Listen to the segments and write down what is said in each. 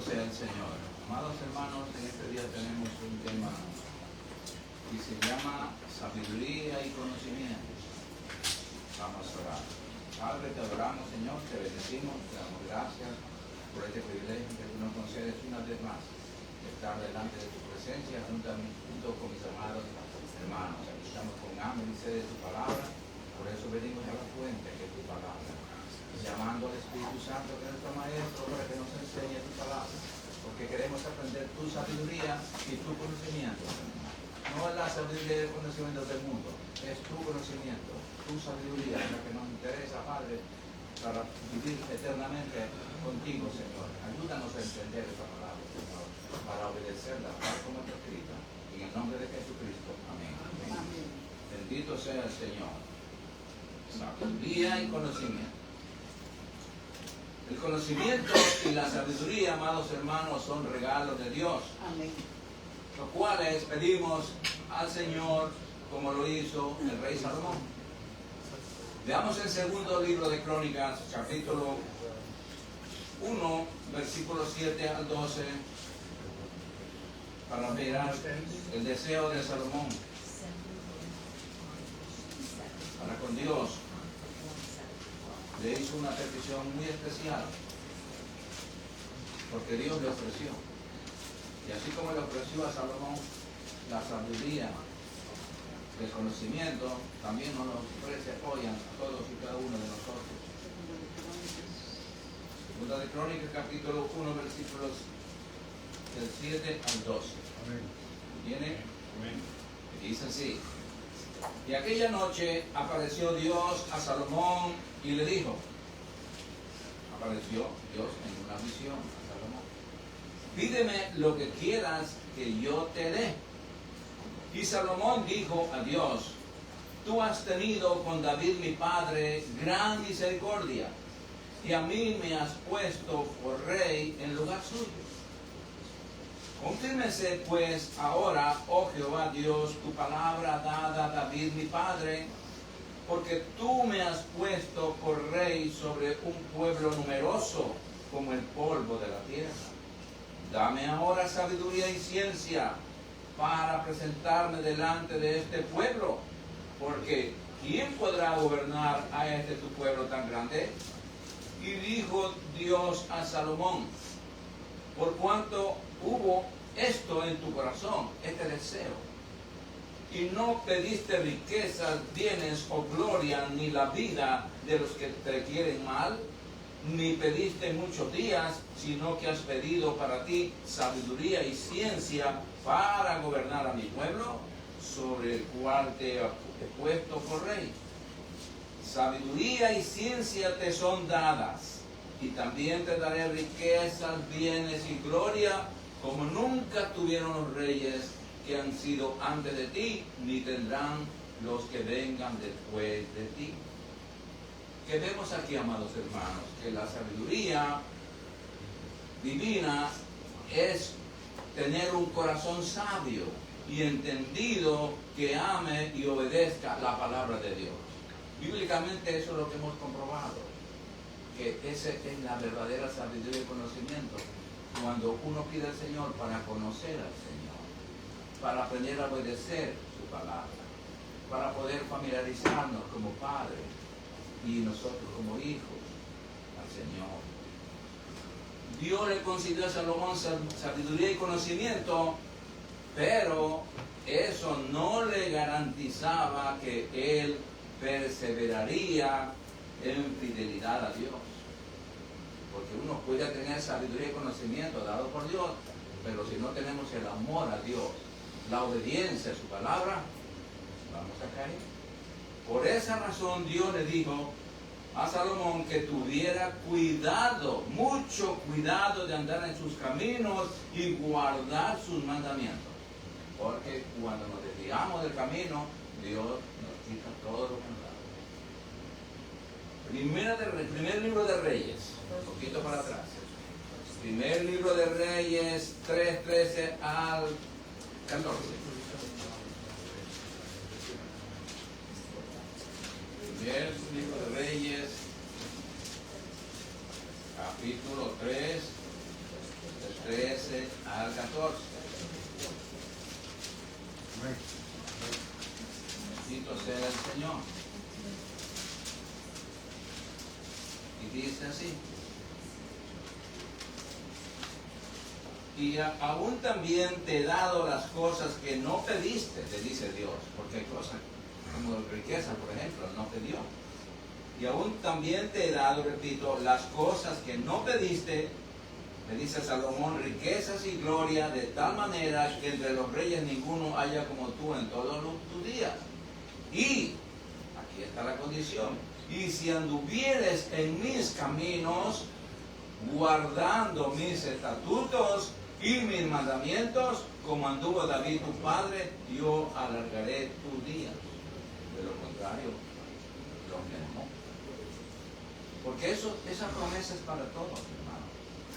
sea el Señor. Amados hermanos, en este día tenemos un tema que se llama sabiduría y conocimiento. Vamos a orar. Padre, te adoramos, Señor, te bendecimos, te damos gracias por este privilegio que tú nos concedes una vez más, de estar delante de tu presencia junto con mis amados hermanos. Aquí estamos con hambre y sed de tu palabra, por eso venimos a la fuente que es tu palabra, llamando al Espíritu Santo, que es nuestro Maestro, para que nos enseñe tu palabra, porque queremos aprender tu sabiduría y tu conocimiento. No es la sabiduría y el conocimiento del mundo, es tu conocimiento, tu sabiduría, es la que nos interesa, Padre, para vivir eternamente contigo, Señor. Ayúdanos a entender esta palabra, Señor, para obedecerla, tal como está escrita. En el nombre de Jesucristo. Amén. Amén. Bendito sea el Señor. Sabiduría y conocimiento. El conocimiento y la sabiduría, amados hermanos, son regalos de Dios. Amén. Los cuales pedimos al Señor como lo hizo el rey Salomón. Veamos el segundo libro de Crónicas, capítulo 1, versículos 7 al 12, para mirar el deseo de Salomón para con Dios. Le hizo una petición muy especial, porque Dios le ofreció. Y así como le ofreció a Salomón la sabiduría, el conocimiento, también nos lo ofrece hoy a todos y cada uno de nosotros. Segunda de Crónicas, capítulo 1, versículos del 7 al 12. Amén. ¿Viene? Amén. Y dice así: y aquella noche apareció Dios a Salomón y le dijo, apareció Dios en una visión a Salomón: pídeme lo que quieras que yo te dé. Y Salomón dijo a Dios: tú has tenido con David mi padre gran misericordia, y a mí me has puesto por rey en lugar suyo. Confírmese pues ahora, oh Jehová Dios, tu palabra dada a David mi padre, porque tú me has puesto por rey sobre un pueblo numeroso como el polvo de la tierra. Dame ahora sabiduría y ciencia para presentarme delante de este pueblo, porque ¿quién podrá gobernar a este tu pueblo tan grande? Y dijo Dios a Salomón: por cuanto hubo esto en tu corazón, este deseo, y no pediste riquezas, bienes o gloria, ni la vida de los que te quieren mal, ni pediste muchos días, sino que has pedido para ti sabiduría y ciencia para gobernar a mi pueblo, sobre el cual te he puesto por rey. Sabiduría y ciencia te son dadas, y también te daré riquezas, bienes y gloria, como nunca tuvieron los reyes que han sido antes de ti, ni tendrán los que vengan después de ti. Que vemos aquí, amados hermanos, que la sabiduría divina es tener un corazón sabio y entendido, que ame y obedezca la palabra de Dios. Bíblicamente eso es lo que hemos comprobado, que esa es la verdadera sabiduría y conocimiento, cuando uno pide al Señor para conocer al Señor, para aprender a obedecer su palabra, para poder familiarizarnos como padres y nosotros como hijos al Señor. Dios le concedió a Salomón sabiduría y conocimiento, pero eso no le garantizaba que él perseveraría en fidelidad a Dios. Porque uno puede tener sabiduría y conocimiento dado por Dios, pero si no tenemos el amor a Dios, la obediencia a su palabra, vamos a caer. Por esa razón Dios le dijo a Salomón que tuviera cuidado, mucho cuidado de andar en sus caminos y guardar sus mandamientos. Porque cuando nos desviamos del camino, Dios nos quita todo lo que nos da. Primer libro de Reyes, un poquito para atrás. Primer libro de Reyes, 3:13 al 14. Primer libro de Reyes, capítulo 3, 13 al 14. Bendito sea el Señor. Y dice así. Y aún también te he dado las cosas que no pediste, te dice Dios, porque hay cosas como riqueza, por ejemplo, no pidió. Y aún también te he dado, repito, las cosas que no pediste, le dice Salomón, riquezas y gloria, de tal manera que entre los reyes ninguno haya como tú en todos tus días. Y, aquí está la condición, y si anduvieres en mis caminos, guardando mis estatutos y mis mandamientos, como anduvo David tu padre, yo alargaré tus días. De lo contrario, los mermó. Porque esa promesa es para todos, hermanos.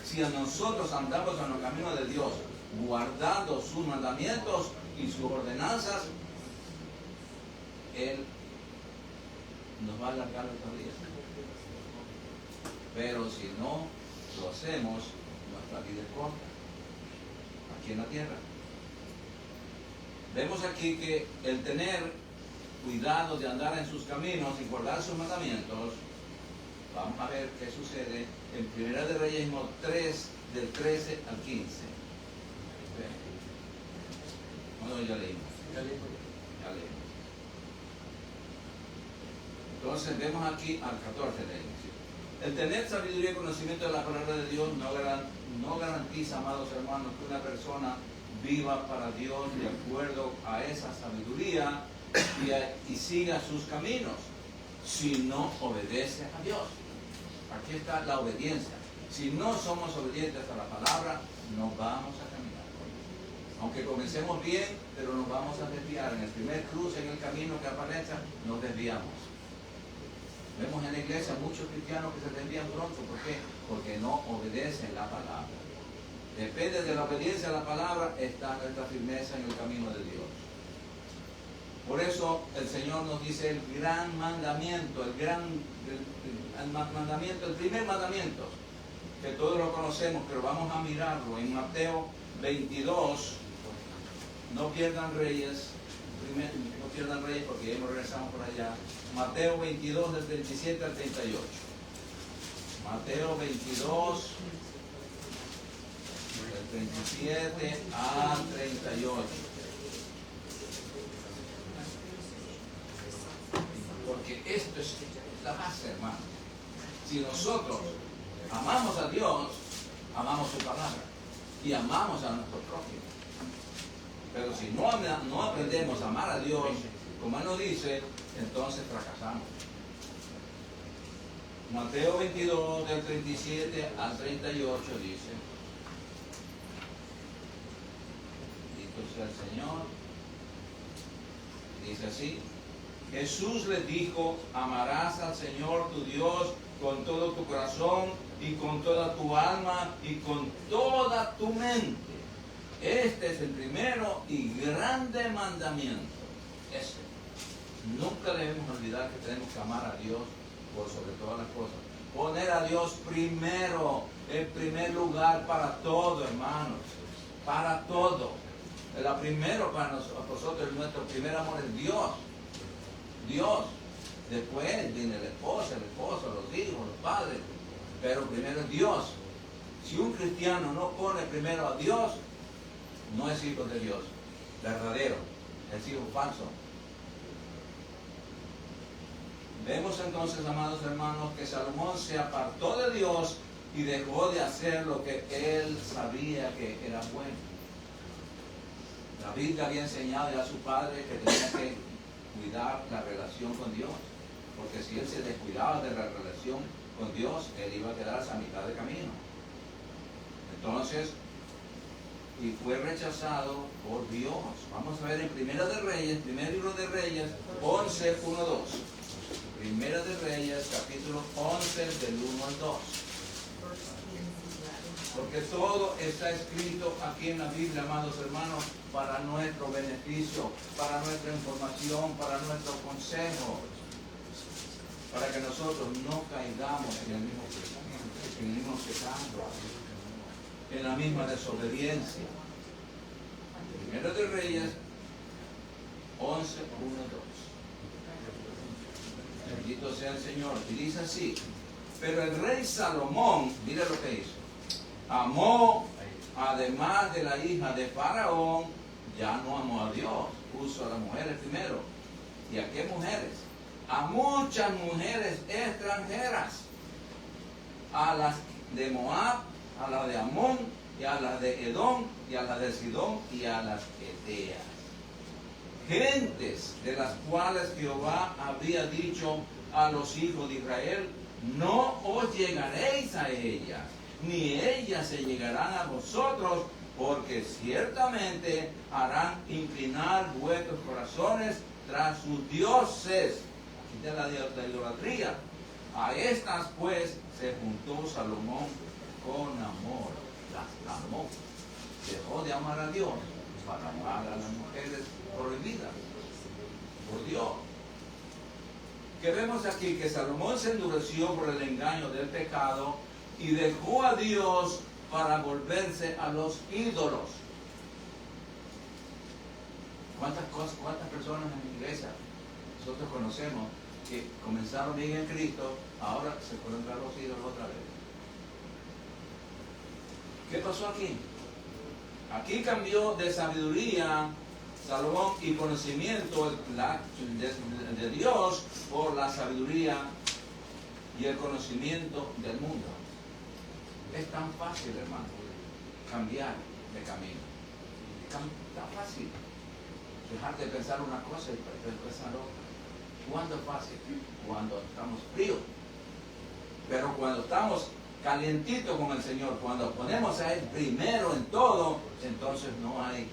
Si a nosotros andamos en los caminos de Dios, guardando sus mandamientos y sus ordenanzas, Él nos va a alargar nuestros días. Pero si no lo hacemos, nuestra vida es corta aquí en la tierra. Vemos aquí que el tener cuidado de andar en sus caminos y guardar sus mandamientos, vamos a ver qué sucede en 1 de Reyes 3, del 13 al 15. Bueno, ya leímos. Entonces vemos aquí al 14 leímos. El tener sabiduría y conocimiento de la palabra de Dios no garantiza, amados hermanos, que una persona viva para Dios de acuerdo a esa sabiduría y siga sus caminos, si no obedece a Dios. Aquí está la obediencia. Si no somos obedientes a la palabra, no vamos a caminar. Aunque comencemos bien, pero nos vamos a desviar. En el primer cruce en el camino que aparece, nos desviamos. Vemos en la iglesia muchos cristianos que se desvían pronto. ¿Por qué? Porque no obedecen la palabra. Depende de la obediencia a la palabra, está nuestra firmeza en el camino de Dios. Por eso el Señor nos dice el gran mandamiento, el primer mandamiento, que todos lo conocemos, pero vamos a mirarlo en Mateo 22. No pierdan reyes, porque ya nos regresamos por allá. Mateo 22 del 37 al 38. Mateo 22 del 37 al 38. Porque esto es la base, hermano. Si nosotros amamos a Dios, amamos su palabra y amamos a nuestro prójimo. Pero si no aprendemos a amar a Dios, como Él nos dice, entonces fracasamos. Mateo 22, del 37 al 38 dice: bendito sea el Señor. Dice así: Jesús les dijo, amarás al Señor tu Dios con todo tu corazón y con toda tu alma y con toda tu mente. Este es el primero y grande mandamiento. Ese. Nunca debemos olvidar que tenemos que amar a Dios por sobre todas las cosas. Poner a Dios primero, en primer lugar para todo, hermanos. Para todo. El primero para nosotros, nuestro primer amor es Dios. Dios. Después viene la esposa, el esposo, los hijos, los padres. Pero primero es Dios. Si un cristiano no pone primero a Dios, no es hijo de Dios. Verdadero. Es hijo falso. Vemos entonces, amados hermanos, que Salomón se apartó de Dios y dejó de hacer lo que él sabía que era bueno. David le había enseñado a su padre que tenía que cuidar la relación con Dios, porque si él se descuidaba de la relación con Dios, él iba a quedarse a mitad de camino. Entonces, y fue rechazado por Dios. Vamos a ver en Primera de Reyes, primer libro de Reyes, 11, 1, 2. Primera de Reyes, capítulo 11, del 1 al 2. Porque todo está escrito aquí en la Biblia, amados hermanos, para nuestro beneficio, para nuestra información, para nuestro consejo, para que nosotros no caigamos en el mismo pecado. en la misma desobediencia. Primero de Reyes 11, 1, 2. Bendito sea el Señor. Y dice así: pero el rey Salomón, mira lo que hizo. Amó, además de la hija de Faraón, ya no amó a Dios, puso a las mujeres primero. ¿Y a qué mujeres? A muchas mujeres extranjeras, a las de Moab, a las de Amón, y a las de Edom, y a las de Sidón, y a las Eteas. Gentes de las cuales Jehová había dicho a los hijos de Israel: no os llegaréis a ellas, ni ellas se llegarán a vosotros, porque ciertamente harán inclinar vuestros corazones tras sus dioses. Aquí está la idolatría. A estas pues se juntó Salomón con amor, las amó. Dejó de amar a Dios para amar a las mujeres prohibidas por Dios. Que vemos aquí que Salomón se endureció por el engaño del pecado y dejó a Dios para volverse a los ídolos. ¿Cuántas personas en la iglesia nosotros conocemos que comenzaron bien en Cristo, ahora se fueron tras los ídolos otra vez? ¿Qué pasó aquí? Aquí cambió de sabiduría Salomón y conocimiento de Dios por la sabiduría y el conocimiento del mundo. Es tan fácil, hermano, cambiar de camino. Es tan fácil dejar de pensar una cosa y pensar otra. ¿Cuándo es fácil? Cuando estamos fríos. Pero cuando estamos calientitos con el Señor, cuando ponemos a Él primero en todo, entonces no hay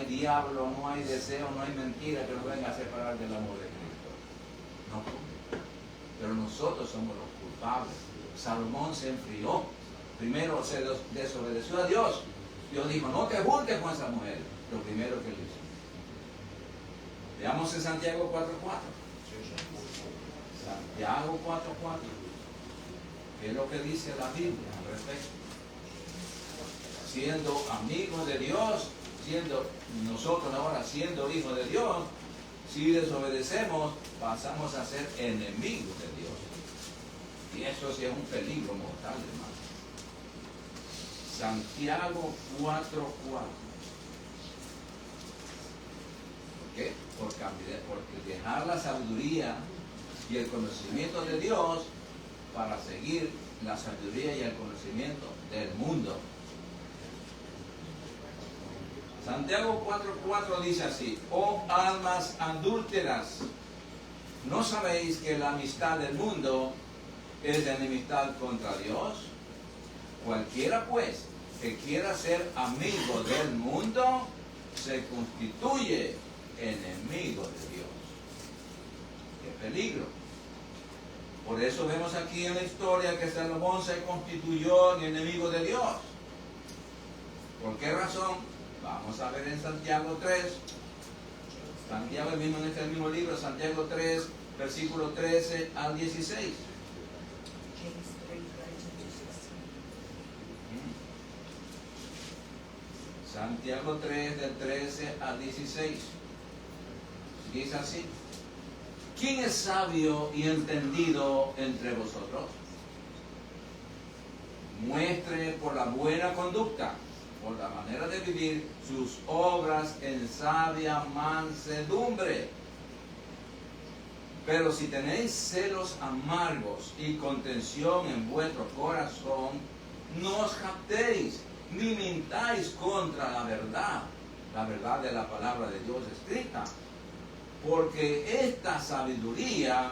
diablo, no hay deseo, no hay mentira que nos venga a separar del amor de Cristo. No. Pero nosotros somos los culpables. Salomón se enfrió. Primero se desobedeció a Dios. Dios dijo: no te juntes con esa mujer. Lo primero que él hizo. Veamos en Santiago 4:4. Santiago 4:4. ¿Qué es lo que dice la Biblia al respecto? Siendo amigos de Dios, nosotros ahora siendo hijos de Dios, si desobedecemos, pasamos a ser enemigos de Dios. Y eso sí es un peligro mortal, hermano. Santiago 4:4. ¿Por qué? Porque dejar la sabiduría y el conocimiento de Dios para seguir la sabiduría y el conocimiento del mundo. Santiago 4:4 dice así: oh almas adúlteras, ¿no sabéis que la amistad del mundo es de enemistad contra Dios? Cualquiera pues que quiera ser amigo del mundo se constituye enemigo de Dios. ¡Qué peligro! Por eso vemos aquí en la historia que Salomón se constituyó en enemigo de Dios. ¿Por qué razón? Vamos a ver en Santiago 3. Santiago mismo, en este mismo libro, Santiago 3, versículo 13 al 16. Santiago 3, del 13 al 16. Dice así: ¿quién es sabio y entendido entre vosotros? Muestre por la buena conducta, por la manera de vivir, sus obras en sabia mansedumbre. Pero si tenéis celos amargos y contención en vuestro corazón, no os jactéis, ni mintáis contra la verdad de la palabra de Dios escrita. Porque esta sabiduría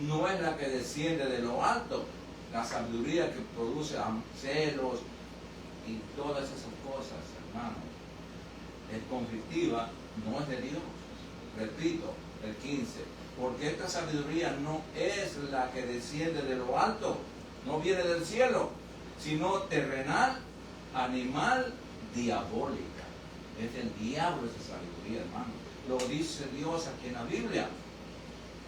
no es la que desciende de lo alto, la sabiduría que produce celos y todas esas cosas, hermano, es conflictiva, no es de Dios. Repito, el 15, porque esta sabiduría no es la que desciende de lo alto, no viene del cielo, sino terrenal, animal, diabólica. Es del diablo esa sabiduría, hermano. Lo dice Dios aquí en la Biblia.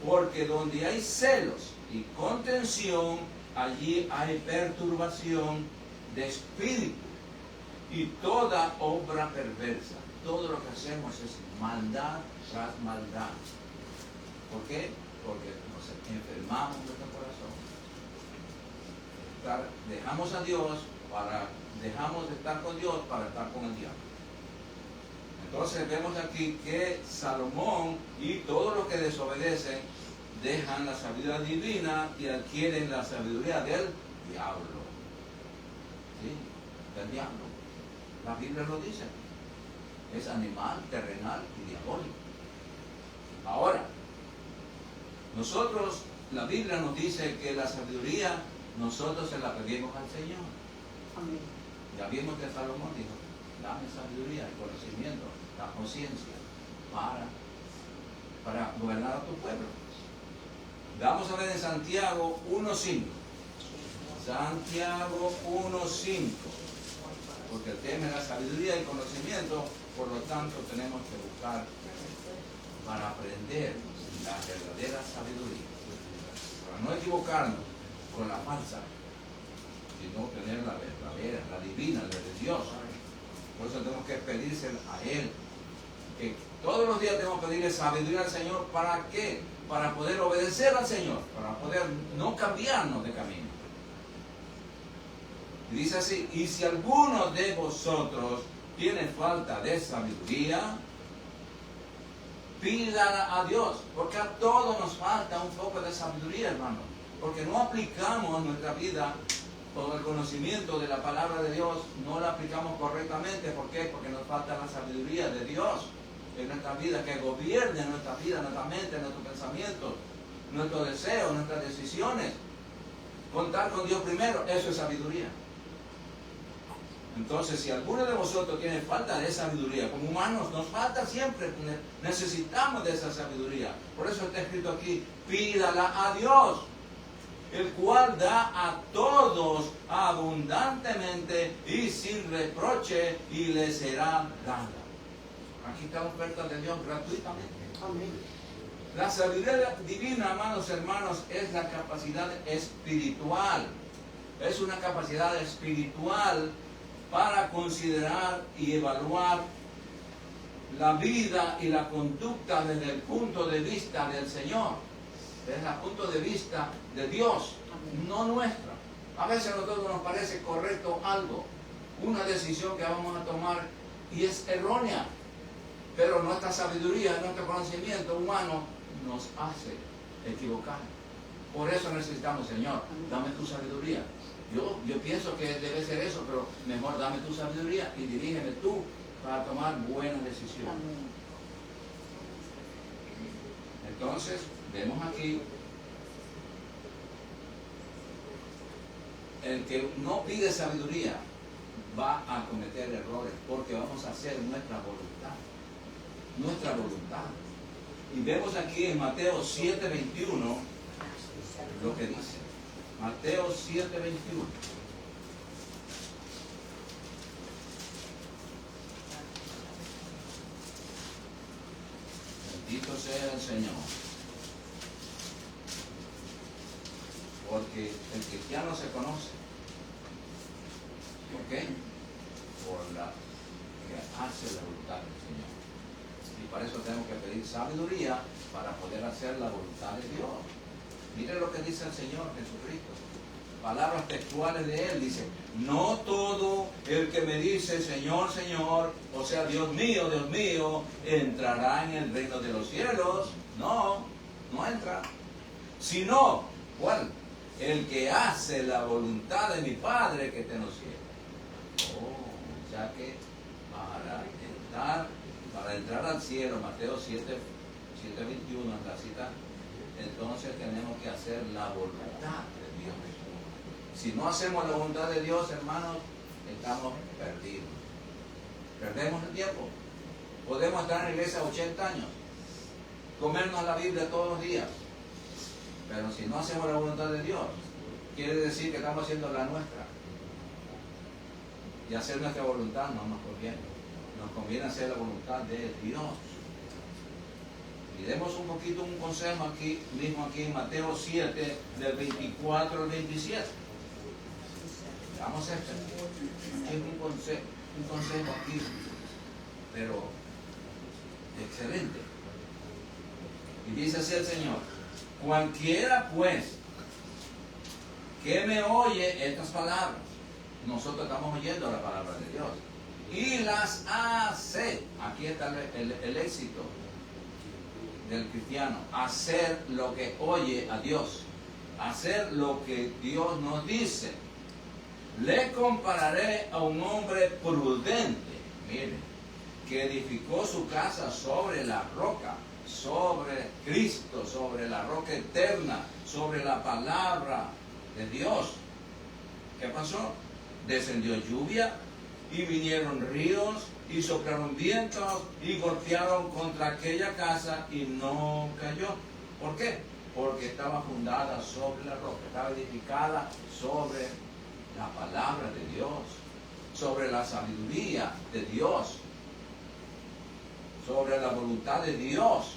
Porque donde hay celos y contención, allí hay perturbación de espíritu. y toda obra perversa. Todo lo que hacemos es maldad tras maldad. ¿Por qué? Porque nos enfermamos nuestro corazón. Dejamos a Dios dejamos de estar con Dios para estar con el diablo. Entonces vemos aquí que Salomón y todos los que desobedecen dejan la sabiduría divina y adquieren la sabiduría del diablo. ¿Sí? Del diablo. La Biblia lo dice. Es animal, terrenal y diabólico. Ahora, nosotros, la Biblia nos dice que la sabiduría nosotros se la pedimos al Señor. Amén. Ya vimos que Salomón dijo, dame sabiduría y conocimiento, la conciencia para gobernar a tu pueblo. Vamos a ver en Santiago 1.5. Santiago 1.5. Porque el tema es la sabiduría y conocimiento, por lo tanto tenemos que buscar para aprender la verdadera sabiduría. Para no equivocarnos con la falsa, sino tener la verdadera, la divina, la de Dios. Por eso tenemos que pedírsela a Él. Que todos los días tenemos que pedirle sabiduría al Señor. ¿Para qué? Para poder obedecer al Señor, para poder no cambiarnos de camino. Y dice así, y si alguno de vosotros tiene falta de sabiduría, pídala a Dios, porque a todos nos falta un poco de sabiduría, hermano, porque no aplicamos nuestra vida o el conocimiento de la palabra de Dios, no la aplicamos correctamente. ¿Por qué? Porque nos falta la sabiduría de Dios en nuestra vida, que gobierne nuestra vida, nuestra mente, nuestros pensamientos, nuestros deseos, nuestras decisiones. Contar con Dios primero, eso es sabiduría. Entonces, si alguno de vosotros tiene falta de sabiduría, como humanos nos falta siempre, necesitamos de esa sabiduría. Por eso está escrito aquí, pídala a Dios, el cual da a todos abundantemente y sin reproche, y le será dada. Aquí está la oferta de Dios gratuitamente. Amén. La sabiduría divina, amados hermanos, es la capacidad espiritual. Es una capacidad espiritual para considerar y evaluar la vida y la conducta desde el punto de vista del Señor, desde el punto de vista de Dios, no nuestra. A veces a nosotros nos parece correcto algo, una decisión que vamos a tomar y es errónea, pero nuestra sabiduría, nuestro conocimiento humano nos hace equivocar. Por eso necesitamos, Señor, dame tu sabiduría. Yo pienso que debe ser eso, pero mejor dame tu sabiduría y dirígeme tú para tomar buenas decisiones. Entonces, vemos aquí, el que no pide sabiduría va a cometer errores, porque vamos a hacer nuestra voluntad. Nuestra voluntad. Y vemos aquí en Mateo 7:21 lo que dice. Mateo 7:21. Bendito sea el Señor. Porque el cristiano se conoce. ¿Por qué? Por la que hace la voluntad del Señor. Y para eso tenemos que pedir sabiduría para poder hacer la voluntad de Dios. Mire lo que dice el Señor Jesucristo. Palabras textuales de Él. Dice, no todo el que me dice Señor, Señor, o sea, Dios mío, entrará en el reino de los cielos. No, no entra. Sino, ¿cuál? El que hace la voluntad de mi Padre que está en los cielos. Oh, ya que para entrar al cielo, Mateo 7:21 en la cita, entonces tenemos que hacer la voluntad de Dios. Si no hacemos la voluntad de Dios, hermanos, estamos perdidos. Perdemos el tiempo. Podemos estar en la iglesia 80 años, comernos la Biblia todos los días, pero si no hacemos la voluntad de Dios, quiere decir que estamos haciendo la nuestra. Y hacer nuestra voluntad no nos conviene. Nos conviene hacer la voluntad de Dios. Y demos un poquito un consejo aquí, mismo aquí en Mateo 7, del 24 al 27. Veamos esto. Aquí es un consejo. un consejo aquí, pero excelente. Y dice así el Señor: cualquiera pues que me oye estas palabras, nosotros estamos oyendo la palabra de Dios, y las hace, aquí está el éxito del cristiano: hacer lo que oye a Dios, hacer lo que Dios nos dice. Le compararé a un hombre prudente, mire, que edificó su casa sobre la roca, sobre Cristo, sobre la roca eterna, sobre la palabra de Dios. ¿Qué pasó? Descendió lluvia y vinieron ríos y soplaron vientos y golpearon contra aquella casa y no cayó. ¿Por qué? Porque estaba fundada sobre la roca, estaba edificada sobre la palabra de Dios, sobre la sabiduría de Dios, sobre la voluntad de Dios.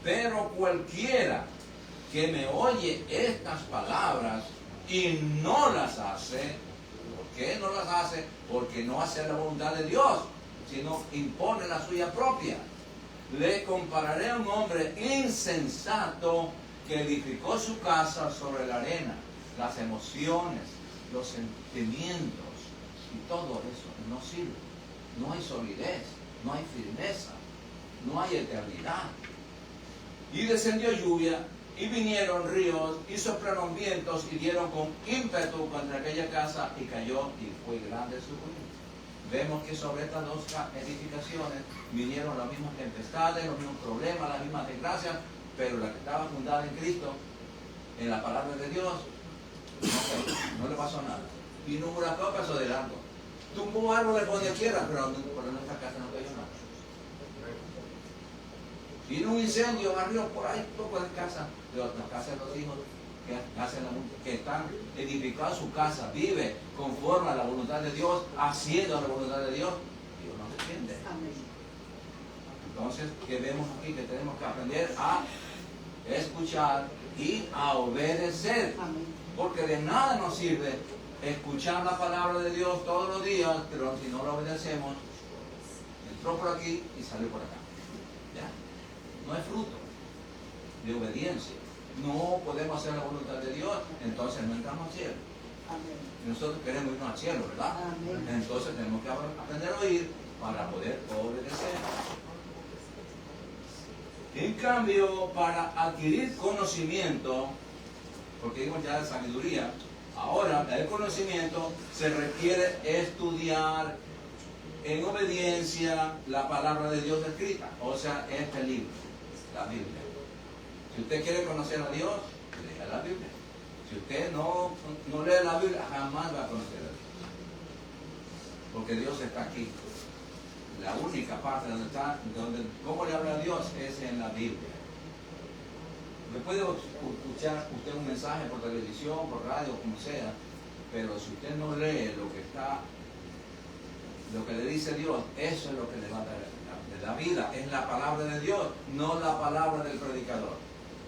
Pero cualquiera que me oye estas palabras y no las hace, ¿por qué no las hace? Porque no hace la voluntad de Dios, sino impone la suya propia. Le compararé a un hombre insensato que edificó su casa sobre la arena. Las emociones, los sentimientos y todo eso no sirve. No hay solidez, no hay firmeza, no hay eternidad. Y descendió lluvia y vinieron ríos y soplaron vientos y dieron con ímpetu contra aquella casa y cayó y fue grande su ruina. Vemos que sobre estas dos edificaciones vinieron las mismas tempestades, los mismos problemas, las mismas desgracias, pero la que estaba fundada en Cristo, en la palabra de Dios, no le pasó nada. Vino un huracán, pasó de largo. Tumbó árboles por donde quiera, pero por nuestra casa no cayó nada. Vino un incendio, barrió por ahí poco de casa, de las casas de los hijos que están edificados su casa, vive conforme a la voluntad de Dios, haciendo la voluntad de Dios. Dios no se entiende. Entonces, ¿qué vemos aquí? Que tenemos que aprender a escuchar y a obedecer. Porque de nada nos sirve escuchar la palabra de Dios todos los días, pero si no la obedecemos, entró por aquí y salió por acá. ¿Ya? No hay fruto de obediencia. No podemos hacer la voluntad de Dios, entonces no entramos al cielo. Y nosotros queremos irnos al cielo, ¿verdad? Entonces tenemos que aprender a oír para poder obedecer. En cambio, para adquirir conocimiento, porque dimos ya de sabiduría, ahora el conocimiento se requiere estudiar en obediencia la palabra de Dios escrita, o sea, este libro, la Biblia. Si usted quiere conocer a Dios, lea la Biblia. Si usted no lee la Biblia, jamás va a conocer a Dios. Porque Dios está aquí. La única parte donde cómo le habla a Dios es en la Biblia. Me puede escuchar usted un mensaje por televisión, por radio, como sea, pero si usted no lee lo que le dice Dios, eso es lo que le va a dar la vida. Es la palabra de Dios, no la palabra del predicador.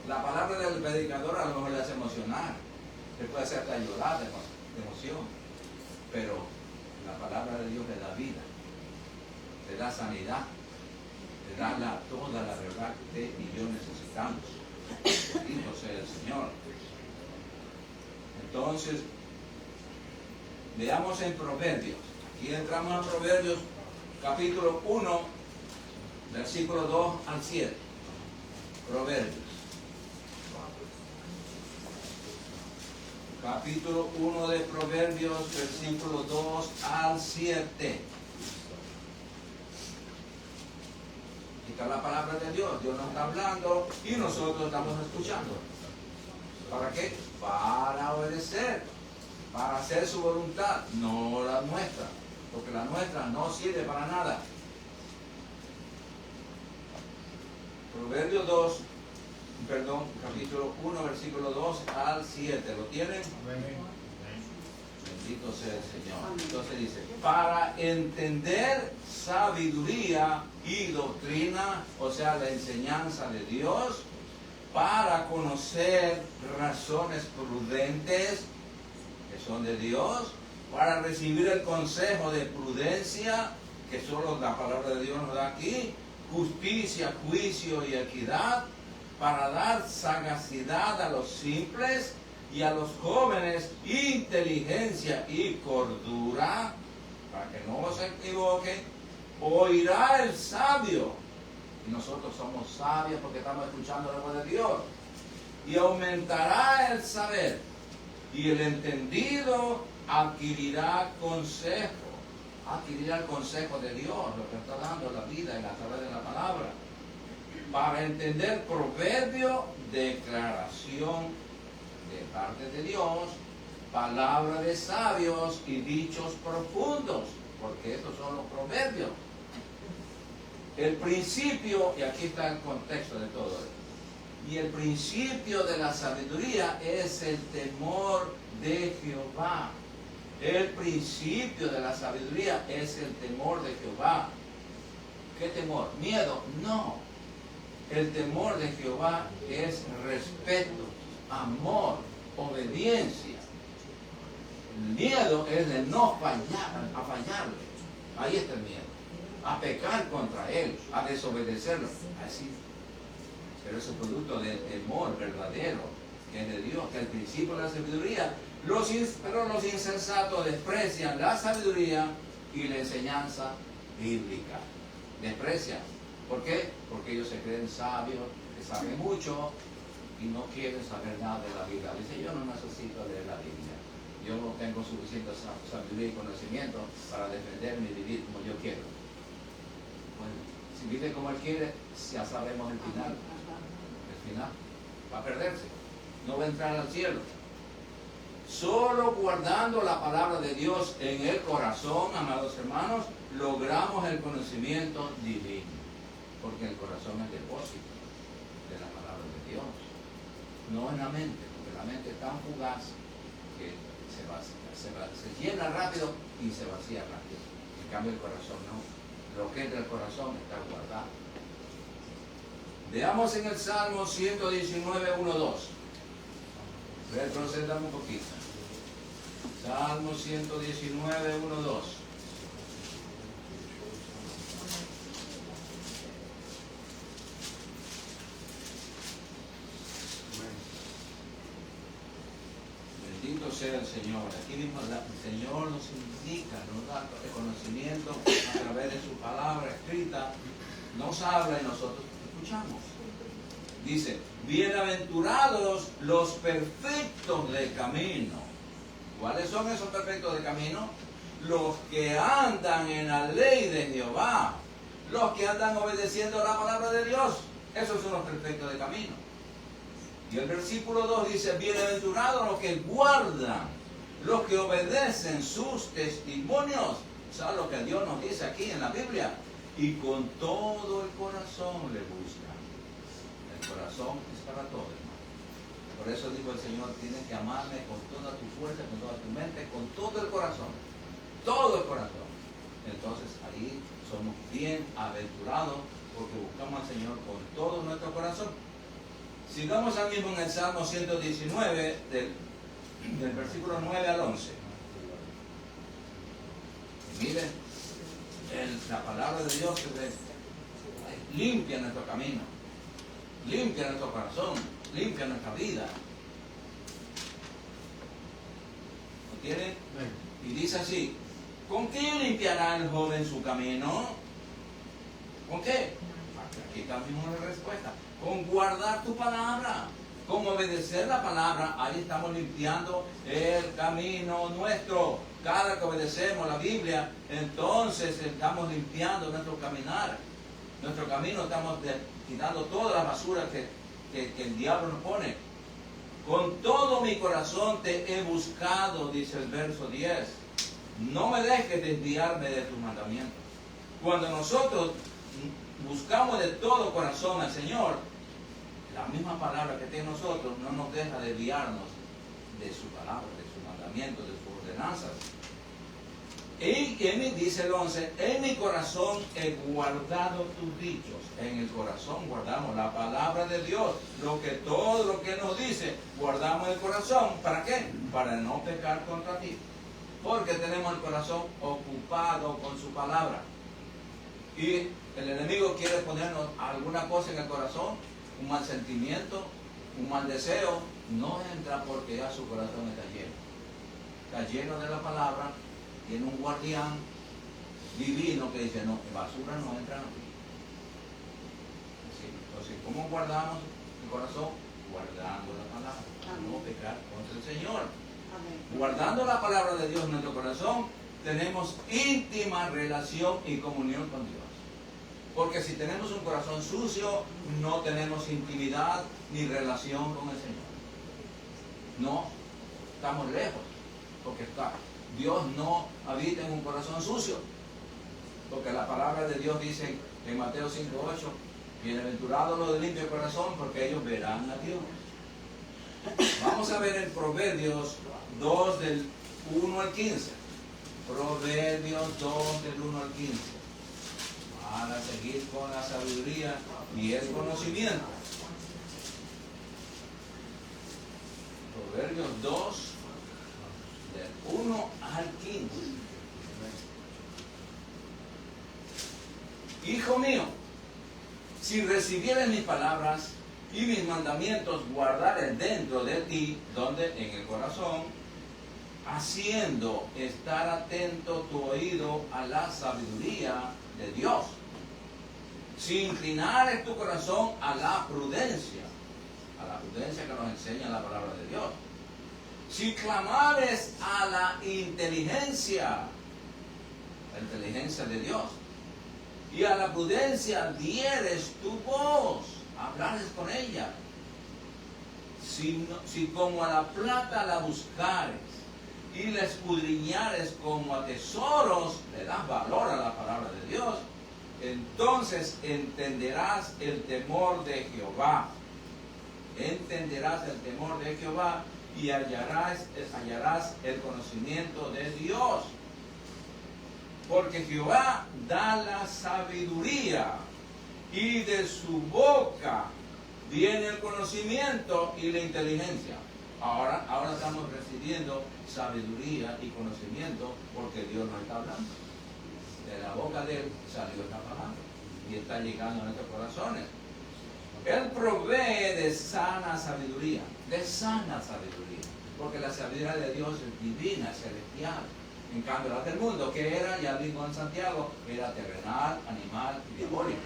La palabra del predicador a lo mejor le hace emocionar, le puede hacer hasta llorar de emoción, pero la palabra de Dios le da vida, le da sanidad, le da toda la verdad que usted y yo necesitamos. Bendito sea el Señor. Entonces, veamos en Proverbios. Aquí entramos a Proverbios, capítulo 1, versículo 2 al 7. Proverbios. Capítulo 1 de Proverbios, versículo 2 al 7. Está la palabra de Dios. Dios nos está hablando y nosotros estamos escuchando. ¿Para qué? Para obedecer, para hacer su voluntad, no la nuestra, porque la nuestra no sirve para nada. Proverbios capítulo 1, versículo 2 al 7. ¿Lo tienen? Bendito sea el Señor. Entonces dice, para entender sabiduría y doctrina, o sea, la enseñanza de Dios, para conocer razones prudentes que son de Dios, para recibir el consejo de prudencia, que solo la palabra de Dios nos da aquí, justicia, juicio y equidad, para dar sagacidad a los simples y a los jóvenes, inteligencia y cordura, para que no se equivoquen, oirá el sabio, y nosotros somos sabios porque estamos escuchando la voz de Dios, y aumentará el saber, y el entendido adquirirá el consejo de Dios, lo que está dando la vida y a través de la palabra, para entender proverbio, declaración de parte de Dios, palabra de sabios y dichos profundos, porque estos son los proverbios. El principio, y aquí está el contexto de todo esto, y el principio de la sabiduría es el temor de Jehová. El principio de la sabiduría es el temor de Jehová. ¿Qué temor? ¿Miedo? No. El temor de Jehová es respeto, amor, obediencia. El miedo es de no fallar, a fallarle. Ahí está el miedo. A pecar contra Él, a desobedecerlo. Así. Pero es el producto del temor verdadero, que es de Dios, que es el principio de la sabiduría. Pero los insensatos desprecian la sabiduría y la enseñanza bíblica. Desprecian. ¿Por qué? Porque ellos se creen sabios, que saben mucho y no quieren saber nada de la Biblia. Dice, yo no necesito leer la Biblia. Yo no tengo suficiente sabiduría y conocimiento para defenderme y vivir como yo quiero. Bueno, si vive como Él quiere, ya sabemos el final. El final va a perderse. No va a entrar al cielo. Solo guardando la palabra de Dios en el corazón, amados hermanos, logramos el conocimiento divino. Porque el corazón es el depósito de la palabra de Dios. No en la mente, porque la mente es tan fugaz que se llena rápido y se vacía rápido. En cambio el corazón no. Lo que es del corazón está guardado. Veamos en el Salmo 119, 1, 2. Retrocedamos un poquito. Salmo 119, 1, 2. Bendito sea el Señor. Aquí mismo el Señor nos indica, nos da el conocimiento a través de su palabra escrita, nos habla y nosotros escuchamos. Dice, bienaventurados los perfectos de camino. ¿Cuáles son esos perfectos de camino? Los que andan en la ley de Jehová, los que andan obedeciendo la palabra de Dios. Esos son los perfectos de camino. Y el versículo 2 dice, bienaventurados los que guardan, los que obedecen sus testimonios. ¿Sabes lo que Dios nos dice aquí en la Biblia? Y con todo el corazón le buscan. El corazón es para todo, hermano. Por eso dijo el Señor, tienes que amarme con toda tu fuerza, con toda tu mente, con todo el corazón. Todo el corazón. Entonces ahí somos bien aventurados porque buscamos al Señor con todo nuestro corazón. Sigamos ahora mismo en el Salmo 119, del versículo 9 al 11. Y miren, la palabra de Dios limpia nuestro camino, limpia nuestro corazón, limpia nuestra vida. ¿Lo tienen? Y dice así, ¿con qué limpiará el joven su camino? ¿Con qué? Aquí está mismo la respuesta. Con guardar tu palabra, con obedecer la palabra, ahí estamos limpiando el camino nuestro. Cada que obedecemos la Biblia, entonces estamos limpiando nuestro caminar. Nuestro camino, estamos quitando toda la basura que el diablo nos pone. Con todo mi corazón te he buscado, dice el verso 10. No me dejes desviarme de tus mandamientos. Cuando nosotros buscamos de todo corazón al Señor, la misma palabra que tiene nosotros no nos deja desviarnos de su palabra, de su mandamiento, de sus ordenanzas. Y dice el 11, en mi corazón he guardado tus dichos. En el corazón guardamos la palabra de Dios. Todo lo que nos dice, guardamos en el corazón. ¿Para qué? Para no pecar contra ti. Porque tenemos el corazón ocupado con su palabra. Y el enemigo quiere ponernos alguna cosa en el corazón, un mal sentimiento, un mal deseo. No entra porque ya su corazón está lleno. Está lleno de la palabra, tiene un guardián divino que dice, no, basura no entra aquí. Entonces, ¿cómo guardamos el corazón? Guardando la palabra. No pecar contra el Señor. Amén. Guardando la palabra de Dios en nuestro corazón, tenemos íntima relación y comunión con Dios. Porque si tenemos un corazón sucio, no tenemos intimidad ni relación con el Señor. No, estamos lejos. Porque Dios no habita en un corazón sucio. Porque la palabra de Dios dice en Mateo 5:8, bienaventurados los de limpio corazón, porque ellos verán a Dios. Vamos a ver en Proverbios 2 del 1 al 15. Proverbios 2 del 1 al 15. Para seguir con la sabiduría y el conocimiento. Proverbios 2 del 1 al 15. Hijo mío, si recibieres mis palabras y mis mandamientos guardares dentro de ti, donde en el corazón, haciendo estar atento tu oído a la sabiduría de Dios, si inclinares tu corazón a la prudencia que nos enseña la palabra de Dios, si clamares a la inteligencia de Dios, y a la prudencia dieres tu voz, hablares con ella, si como a la plata la buscares y la escudriñares como a tesoros, le das valor a la palabra de Dios, entonces entenderás el temor de Jehová. Entenderás el temor de Jehová y hallarás el conocimiento de Dios. Porque Jehová da la sabiduría y de su boca viene el conocimiento y la inteligencia. Ahora estamos recibiendo sabiduría y conocimiento porque Dios nos está hablando. De la boca de Él salió esta palabra y está llegando a nuestros corazones. Él provee de sana sabiduría, porque la sabiduría de Dios es divina, es celestial. En cambio, la del mundo, que era, ya dijo en Santiago, era terrenal, animal y diabólica.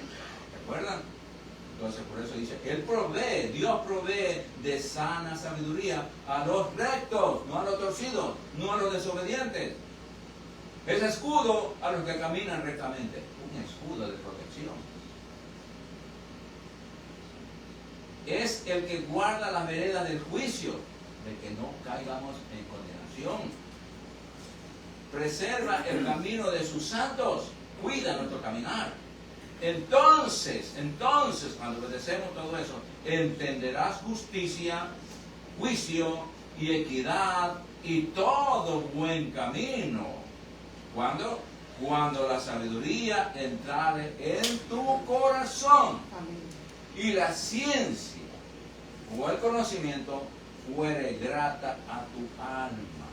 ¿Recuerdan? Entonces, por eso dice, Dios provee de sana sabiduría a los rectos, no a los torcidos, no a los desobedientes. Es escudo a los que caminan rectamente, un escudo de protección. Es el que guarda las veredas del juicio, de que no caigamos en condenación. Preserva el camino de sus santos, cuida nuestro caminar. Entonces, cuando obedecemos todo eso, entenderás justicia, juicio y equidad y todo buen camino. ¿Cuándo? Cuando la sabiduría entrare en tu corazón y la ciencia o el conocimiento fuere grata a tu alma.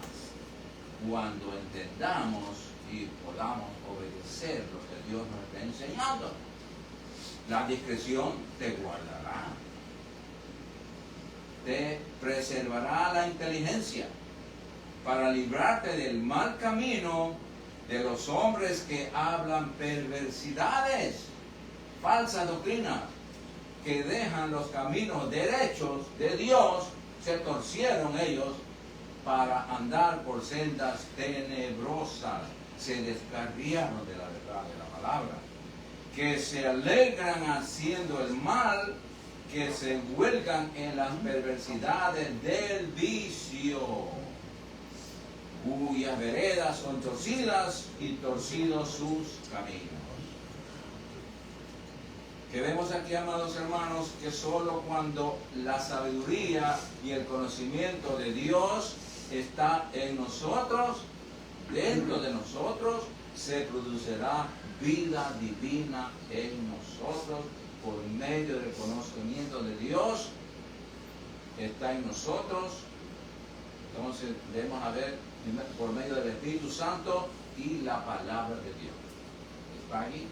Cuando entendamos y podamos obedecer lo que Dios nos está enseñando, la discreción te guardará, te preservará la inteligencia para librarte del mal camino de los hombres que hablan perversidades, falsas doctrinas, que dejan los caminos derechos de Dios, se torcieron ellos para andar por sendas tenebrosas, se descarriaron de la verdad de la palabra, que se alegran haciendo el mal, que se huelgan en las perversidades del vicio, cuyas veredas son torcidas y torcidos sus caminos. Que vemos aquí, amados hermanos, que solo cuando la sabiduría y el conocimiento de Dios está en nosotros, dentro de nosotros, se producirá vida divina en nosotros por medio del conocimiento de Dios. Está en nosotros. Entonces debemos haber por medio del Espíritu Santo y la palabra de Dios. Está allí.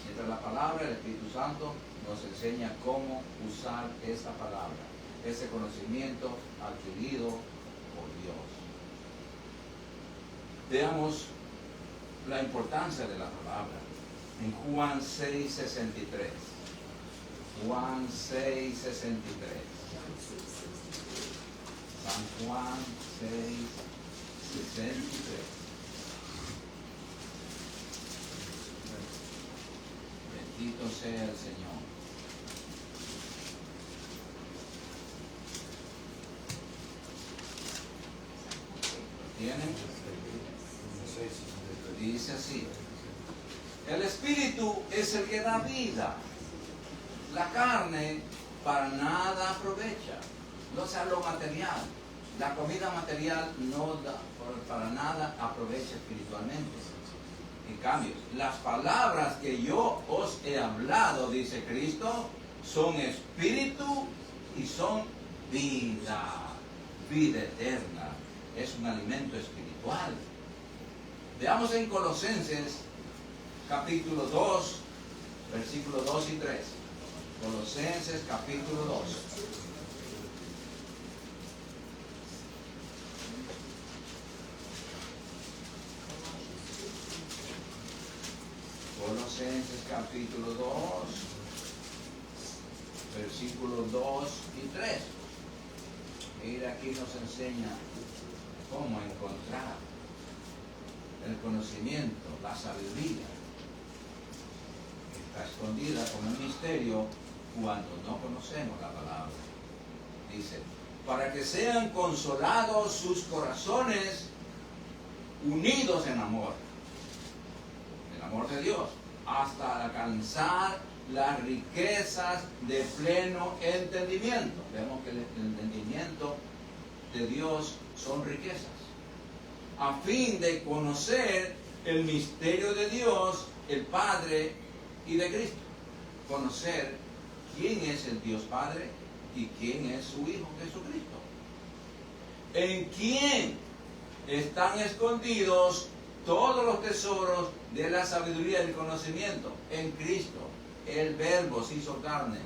Mientras la palabra, el Espíritu Santo nos enseña cómo usar esa palabra, ese conocimiento adquirido por Dios. Veamos la importancia de la palabra en Juan 6:63. Juan 6:63. San Juan 6:63. Bendito sea el Señor. ¿Lo tienen? Dice así: el Espíritu es el que da vida. La carne para nada aprovecha. No sea lo material. La comida material no da, para nada aprovecha espiritualmente. En cambio, las palabras que yo os he hablado, dice Cristo, son espíritu y son vida. Vida eterna. Es un alimento espiritual. Veamos en Colosenses capítulo 2, versículos 2 y 3. Colosenses capítulo 2. Colosenses capítulo 2, versículos 2 y 3. Mira, aquí nos enseña cómo encontrar el conocimiento, la sabiduría. Está escondida como un misterio cuando no conocemos la palabra. Dice, para que sean consolados sus corazones unidos en amor. El amor de Dios, hasta alcanzar las riquezas de pleno entendimiento. Vemos que el entendimiento de Dios son riquezas. A fin de conocer el misterio de Dios, el Padre y de Cristo. Conocer quién es el Dios Padre y quién es su Hijo Jesucristo. En quién están escondidos todos los tesoros de la sabiduría y el conocimiento. En Cristo. El Verbo se hizo carne.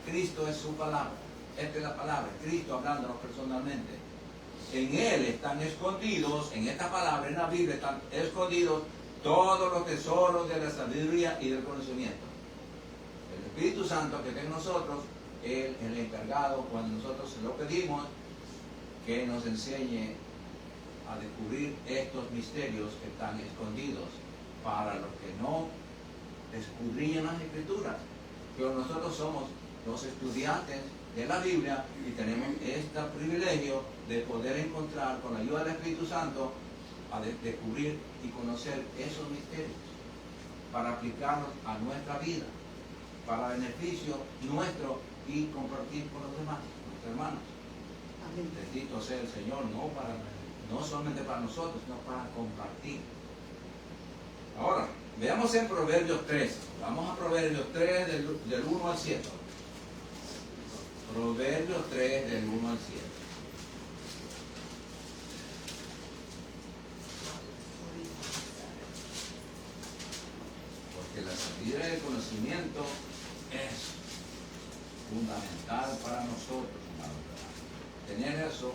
Cristo es su palabra. Esta es la palabra. Cristo hablándonos personalmente. En Él están escondidos, en esta palabra, en la Biblia, están escondidos todos los tesoros de la sabiduría y del conocimiento. El Espíritu Santo que está en nosotros, Él es el encargado, cuando nosotros se lo pedimos, que nos enseñe a descubrir estos misterios que están escondidos para los que no escudriñan las Escrituras. Pero nosotros somos los estudiantes de la Biblia y tenemos este privilegio de poder encontrar con la ayuda del Espíritu Santo a descubrir y conocer esos misterios para aplicarlos a nuestra vida, para beneficio nuestro y compartir con los demás, nuestros hermanos. Amén. Bendito sea el Señor, no solamente para nosotros, sino para compartir. Ahora, veamos en Proverbios 3. Vamos a Proverbios 3 del 1 al 7. Proverbios 3 del 1 al 7. Porque la sabiduría y el conocimiento es fundamental para nosotros, hermanos. Tener eso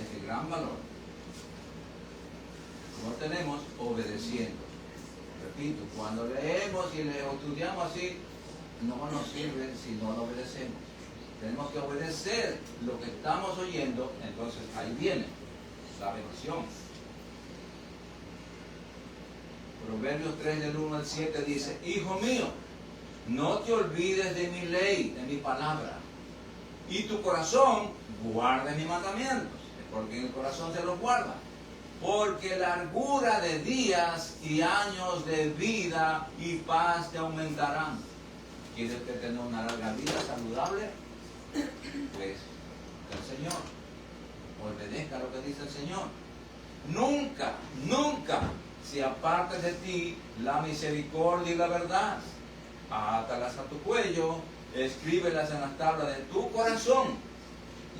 es de gran valor. Como tenemos obedeciendo. Repito, cuando leemos y estudiamos así, no nos sirve si no lo obedecemos. Tenemos que obedecer lo que estamos oyendo, entonces ahí viene la bendición. Proverbios 3 del 1 al 7 dice, Hijo mío, no te olvides de mi ley, de mi palabra, y tu corazón guarde mis mandamientos, porque en el corazón se los guarda. Porque largura de días y años de vida y paz te aumentarán. ¿Quieres tener una larga vida saludable? Pues el Señor, obedezca lo que dice el Señor. Nunca, nunca se aparte de ti la misericordia y la verdad. Átalas a tu cuello, escríbelas en las tablas de tu corazón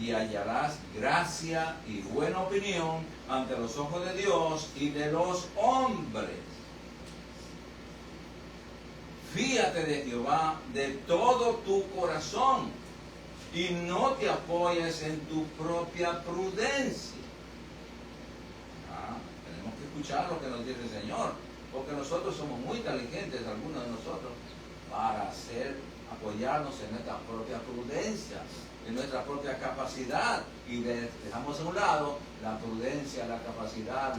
y hallarás gracia y buena opinión ante los ojos de Dios y de los hombres. Fíate de Jehová de todo tu corazón y no te apoyes en tu propia prudencia. Tenemos que escuchar lo que nos dice el Señor, porque nosotros somos muy inteligentes, algunos de nosotros, para apoyarnos en nuestra propia prudencia, en nuestra propia capacidad, y dejamos a un lado la prudencia, la capacidad,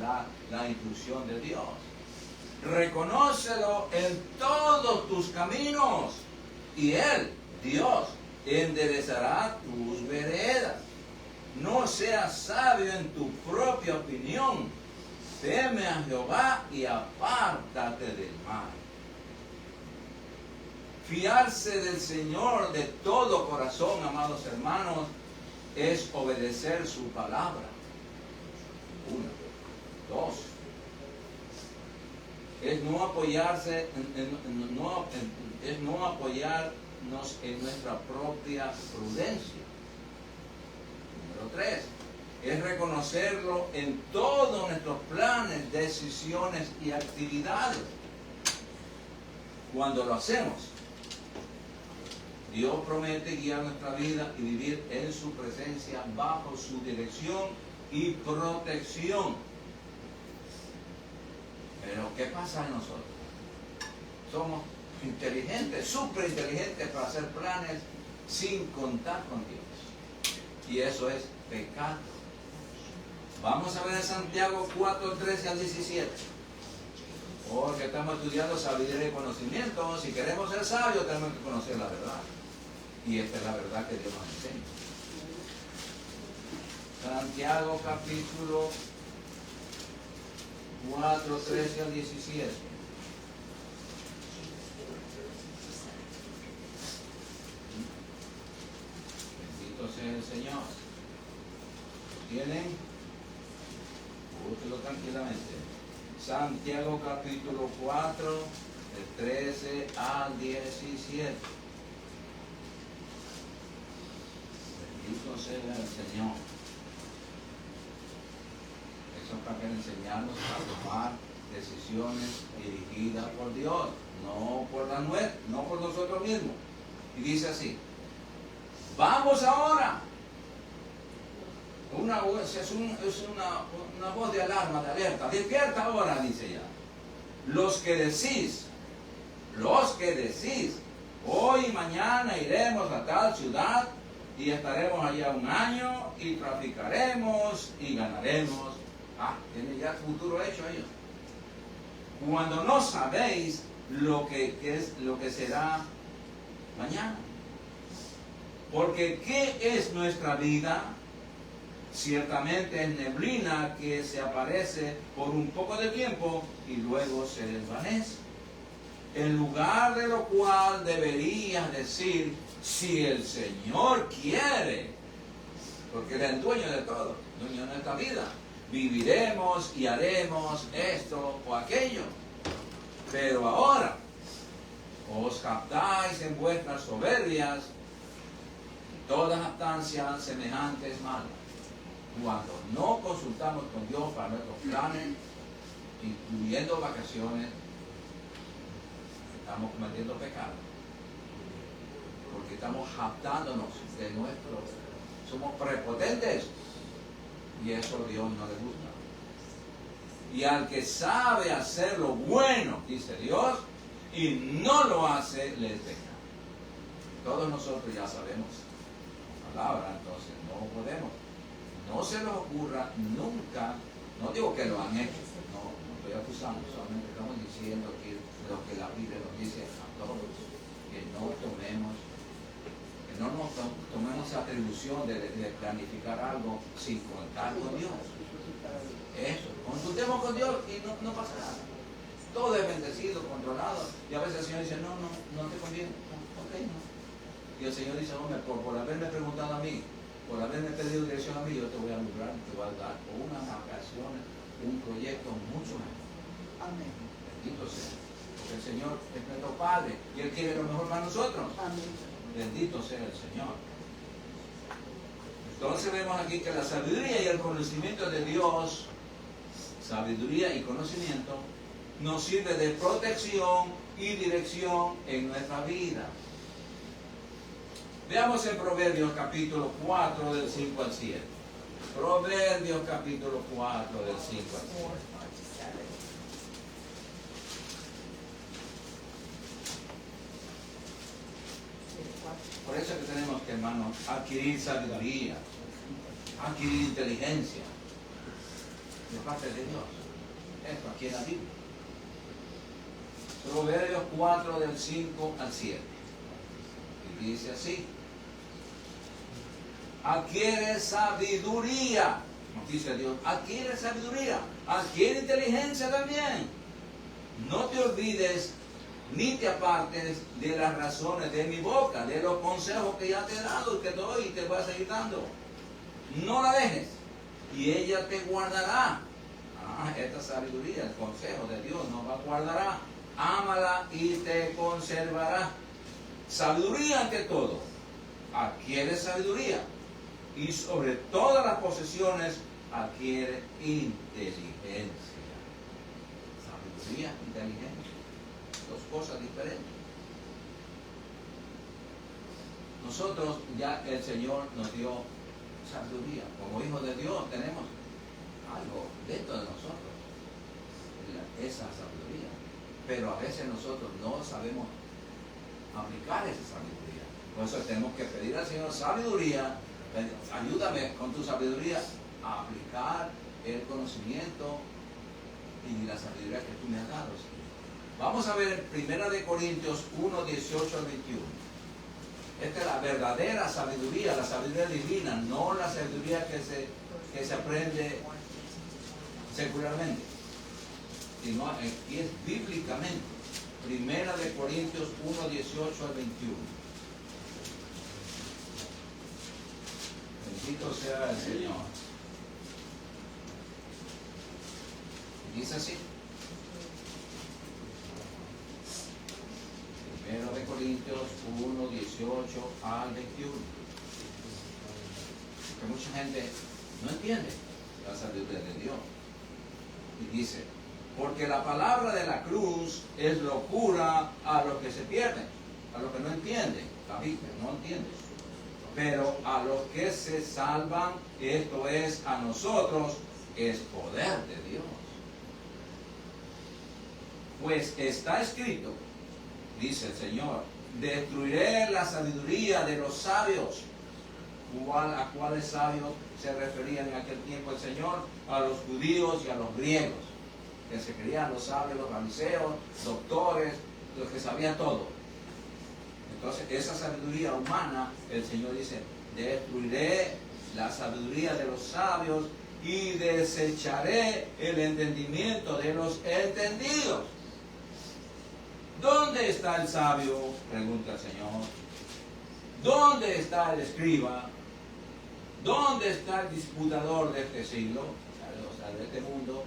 la instrucción de Dios. Reconócelo en todos tus caminos y Él, Dios, enderezará tus veredas. No seas sabio en tu propia opinión. Teme a Jehová y apártate del mal. Fiarse del Señor de todo corazón, amados hermanos, es obedecer su palabra. 1, 2. Es no apoyarse, es no apoyarnos en nuestra propia prudencia. Número 3. Es reconocerlo en todos nuestros planes, decisiones y actividades. Cuando lo hacemos, Dios promete guiar nuestra vida y vivir en su presencia bajo su dirección y protección. Pero ¿qué pasa en nosotros? Somos inteligentes, súper inteligentes para hacer planes sin contar con Dios. Y eso es pecado. Vamos a ver en Santiago 4, 13 al 17. Porque estamos estudiando sabiduría y conocimiento. Si queremos ser sabios, tenemos que conocer la verdad. Y esta es la verdad que Dios nos enseña. Santiago capítulo 4, 13 al 17. Bendito sea el Señor. ¿Tienen? Búsquelo tranquilamente. Santiago capítulo 4, de 13 al 17. Bendito sea el Señor. Eso es para enseñarnos a tomar decisiones dirigidas por Dios, no por nosotros mismos. Y dice así: vamos ahora. Es una voz de alarma, de alerta. Despierta ahora, dice ya. Los que decís, hoy y mañana iremos a tal ciudad y estaremos allá un año y traficaremos y ganaremos. Tienen ya el futuro hecho ellos. Cuando no sabéis lo que será mañana. Porque ¿qué es nuestra vida? Ciertamente es neblina que se aparece por un poco de tiempo y luego se desvanece. En lugar de lo cual deberías decir, si el Señor quiere, porque Él es el dueño de todo, dueño de nuestra vida, viviremos y haremos esto o aquello. Pero ahora os captáis en vuestras soberbias, toda jactancia semejante es mala. Cuando no consultamos con Dios para nuestros planes, incluyendo vacaciones, estamos cometiendo pecado. Porque estamos jactándonos de somos prepotentes. Y eso a Dios no le gusta. Y al que sabe hacer lo bueno, dice Dios, y no lo hace, le peca. Todos nosotros ya sabemos la palabra, entonces no podemos. No se nos ocurra nunca, no digo que lo han hecho, no estoy acusando, solamente estamos diciendo que lo que la Biblia nos dice a todos, que no nos tomemos esa atribución de planificar algo sin contar con Dios. Eso, consultemos con Dios y no pasa nada. Todo es bendecido, controlado, y a veces el Señor dice, no te conviene, ok, no. Y el Señor dice, hombre, por haberme preguntado a mí, por haberme pedido dirección a mí, yo te voy a lograr, te voy a dar unas vacaciones, un proyecto mucho mejor. Amén. Bendito sea. Porque el Señor es nuestro Padre y Él quiere lo mejor para nosotros. Amén. Bendito sea el Señor. Entonces vemos aquí que la sabiduría y el conocimiento de Dios, sabiduría y conocimiento, nos sirve de protección y dirección en nuestra vida. Veamos en Proverbios capítulo 4 del 5 al 7. Proverbios capítulo 4 del 5 al 7. Por eso es que tenemos que, hermanos, adquirir sabiduría, adquirir inteligencia de parte de Dios. Esto aquí en la Biblia. Proverbios 4 del 5 al 7. Y dice así: adquiere sabiduría, nos dice Dios, adquiere sabiduría, adquiere inteligencia también. No te olvides ni te apartes de las razones de mi boca, de los consejos que ya te he dado y que doy y te voy a seguir dando. No la dejes y ella te guardará. Esta sabiduría, el consejo de Dios nos va a guardará. Ámala y te conservará. Sabiduría ante todo. Adquiere sabiduría. Y sobre todas las posesiones adquiere inteligencia. Sabiduría, inteligencia. Dos cosas diferentes. Nosotros ya el Señor nos dio sabiduría. Como hijos de Dios tenemos algo dentro de nosotros, esa sabiduría. Pero a veces nosotros no sabemos aplicar esa sabiduría. Por eso tenemos que pedir al Señor sabiduría. Ayúdame con tu sabiduría a aplicar el conocimiento y la sabiduría que tú me has dado, Señor. Vamos a ver 1 Corintios 1, 18 al 21. Esta es la verdadera sabiduría, la sabiduría divina, no la sabiduría que se aprende secularmente, sino aquí es bíblicamente. 1 Corintios 1, 18 al 21. Bendito sea el Señor. Dice así. 1 Corintios 1, 18 al 21. Que mucha gente no entiende la sabiduría de Dios. Y dice: porque la palabra de la cruz es locura a los que se pierden, a los que no entienden la Biblia, no entienden. Pero a los que se salvan, esto es, a nosotros, es poder de Dios. Pues está escrito, dice el Señor: destruiré la sabiduría de los sabios. ¿A cuáles sabios se refería en aquel tiempo el Señor? A los judíos y a los griegos, que se creían los sabios, los fariseos, doctores, los que sabían todo. Entonces, esa sabiduría humana, el Señor dice: destruiré la sabiduría de los sabios y desecharé el entendimiento de los entendidos. ¿Dónde está el sabio?, pregunta el Señor. ¿Dónde está el escriba? ¿Dónde está el disputador de este siglo? O sea, de este mundo.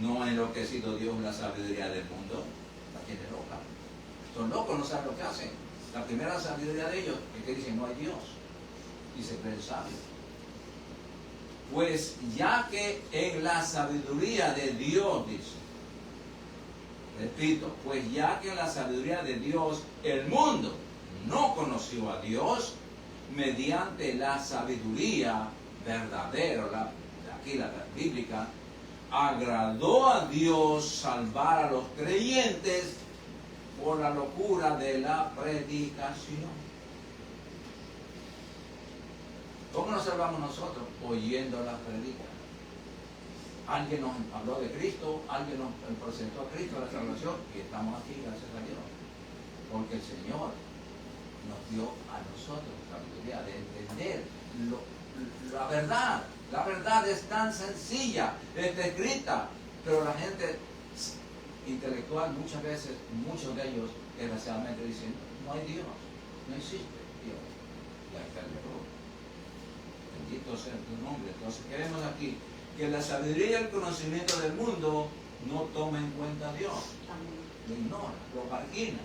¿No ha enloquecido Dios la sabiduría del mundo? La tiene loca. Son locos, no saben lo que hacen. La primera sabiduría de ellos es que dicen: no hay Dios. Y se creen sabios. Pues ya que en la sabiduría de Dios, dice, repito, pues ya que en la sabiduría de Dios el mundo no conoció a Dios, mediante la sabiduría verdadera, aquí la bíblica, agradó a Dios salvar a los creyentes por la locura de la predicación. ¿Cómo nos salvamos nosotros? Oyendo las predicas. Alguien nos habló de Cristo, alguien nos presentó a Cristo, la salvación, y estamos aquí, gracias a Dios. Porque el Señor nos dio a nosotros la sabiduría de entender la verdad. La verdad es tan sencilla, está escrita, pero la gente intelectual muchas veces, muchos de ellos desgraciadamente dicen: no hay Dios, no existe Dios. Y ahí está el error. Bendito sea tu nombre. Entonces queremos aquí que la sabiduría y el conocimiento del mundo no toma en cuenta a Dios, lo ignora, lo margina.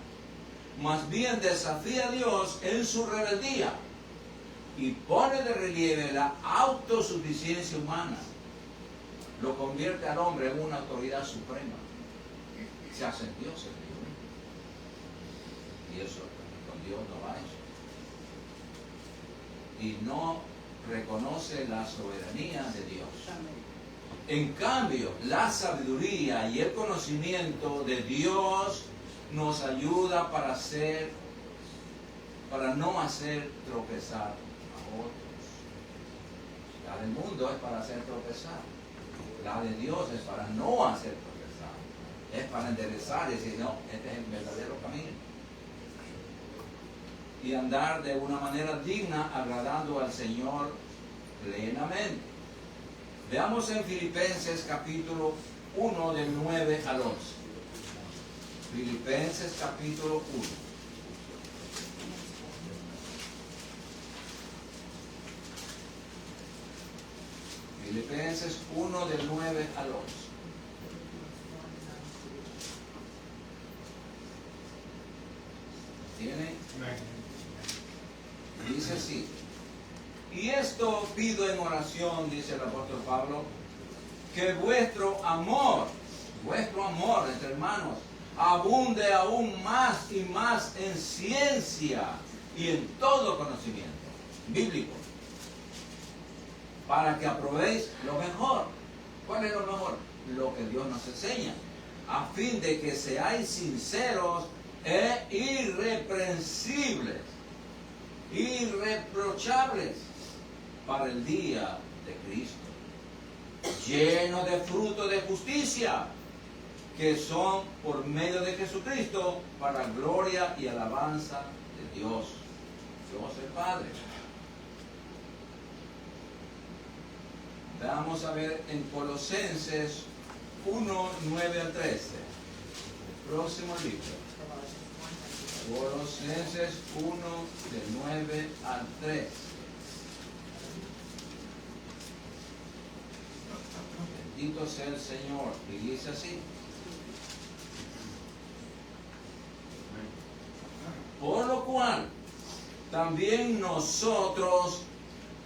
Más bien desafía a Dios en su rebeldía, y pone de relieve la autosuficiencia humana. Lo convierte al hombre en una autoridad suprema. Se hace Dios el Dios. Y eso con Dios no va eso. Y no reconoce la soberanía de Dios. En cambio, la sabiduría y el conocimiento de Dios nos ayuda para no hacer tropezar a otros. La del mundo es para hacer tropezar. La de Dios es para no hacer tropezar. Es para enderezar y decir, no, este es el verdadero camino. Y andar de una manera digna, agradando al Señor plenamente. Veamos en Filipenses capítulo 1 del 9 al 11. Filipenses capítulo 1. Filipenses 1 del 9 al 11. ¿Tiene? Dice así. Y esto pido en oración, dice el apóstol Pablo, que vuestro amor entre hermanos, abunde aún más y más en ciencia y en todo conocimiento bíblico, para que aprobéis lo mejor. ¿Cuál es lo mejor? Lo que Dios nos enseña, a fin de que seáis sinceros e irreprensibles, irreprochables para el día de Cristo, lleno de fruto de justicia, que son por medio de Jesucristo para gloria y alabanza de Dios el Padre. Vamos a ver en Colosenses 1, 9 al 13. El próximo libro. Colosenses 1, del 9 al 13. Bendito sea el Señor. Y dice así. Por lo cual, también nosotros,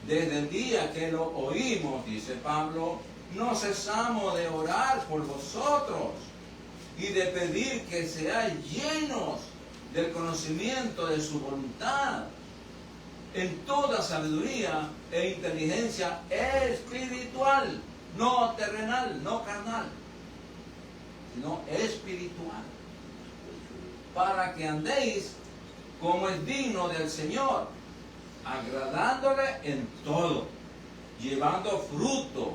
desde el día que lo oímos, dice Pablo, no cesamos de orar por vosotros y de pedir que seáis llenos del conocimiento de su voluntad, en toda sabiduría e inteligencia espiritual, no terrenal, no carnal, sino espiritual, para que andéis como es digno del Señor, agradándole en todo, llevando fruto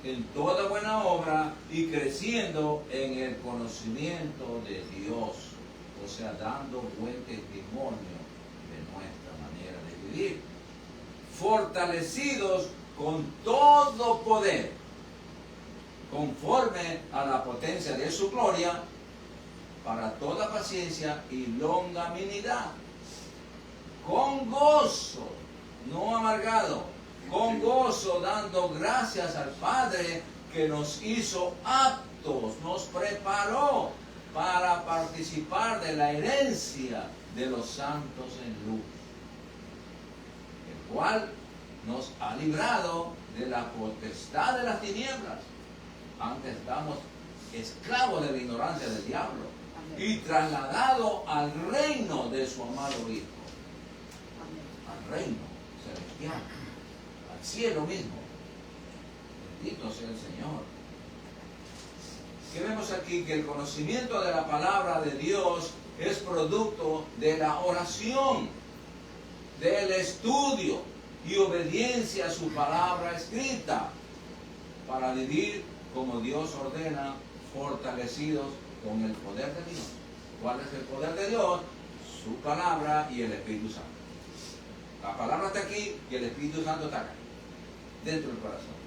en toda buena obra y creciendo en el conocimiento de Dios, o sea, dando buen testimonio de nuestra manera de vivir, fortalecidos con todo poder, conforme a la potencia de su gloria, para toda paciencia y longanimidad, con gozo, no amargado, con gozo, dando gracias al Padre que nos hizo aptos, nos preparó para participar de la herencia de los santos en luz, el cual nos ha librado de la potestad de las tinieblas. Antes estábamos esclavos de la ignorancia del diablo y trasladado al reino de su amado Hijo, al reino celestial, al cielo mismo. Bendito sea el Señor. ¿Qué vemos aquí? Que el conocimiento de la palabra de Dios es producto de la oración, del estudio y obediencia a su palabra escrita, para vivir como Dios ordena, fortalecidos con el poder de Dios. ¿Cuál es el poder de Dios? Su palabra y el Espíritu Santo. La palabra está aquí y el Espíritu Santo está acá, dentro del corazón.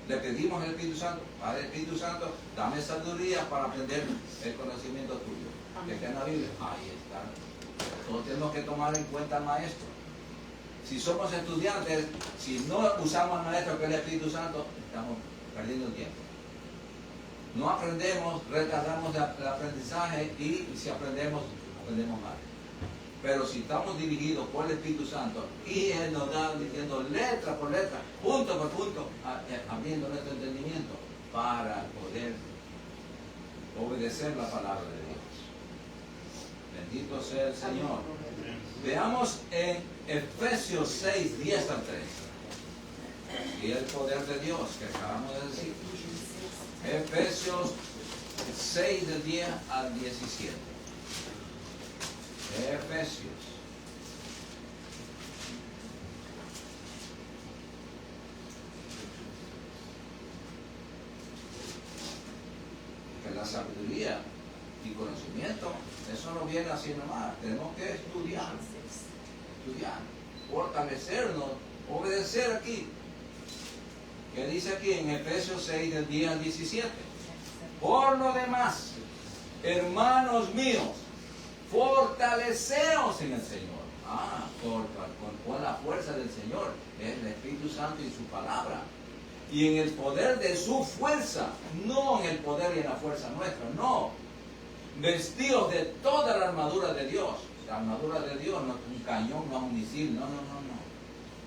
Le pedimos al Espíritu Santo, Padre Espíritu Santo, dame sabiduría para aprender el conocimiento tuyo. Que está en la Biblia. Ahí está. Todos tenemos que tomar en cuenta al Maestro. Si somos estudiantes, si no usamos al Maestro que es el Espíritu Santo, estamos perdiendo el tiempo. No aprendemos, retardamos el aprendizaje y si aprendemos mal. Pero si estamos dirigidos por el Espíritu Santo y Él nos da diciendo letra por letra, punto por punto, abriendo nuestro entendimiento para poder obedecer la palabra de Dios. Bendito sea el Señor. Veamos en Efesios 6, 10 al 13. Y el poder de Dios que acabamos de decir. Efesios 6 del 10 al 17. Efesios. Que la sabiduría y conocimiento, eso no viene así nomás. Tenemos que estudiar, fortalecernos, obedecer aquí. ¿Qué dice aquí en Efesios 6 del 10 al 17? Por lo demás, hermanos míos, fortaleceos en el Señor. Con la fuerza del Señor, es el Espíritu Santo y su palabra. Y en el poder de su fuerza, no en el poder y en la fuerza nuestra, no. Vestidos de toda la armadura de Dios. La armadura de Dios no es un cañón, no es un misil, no.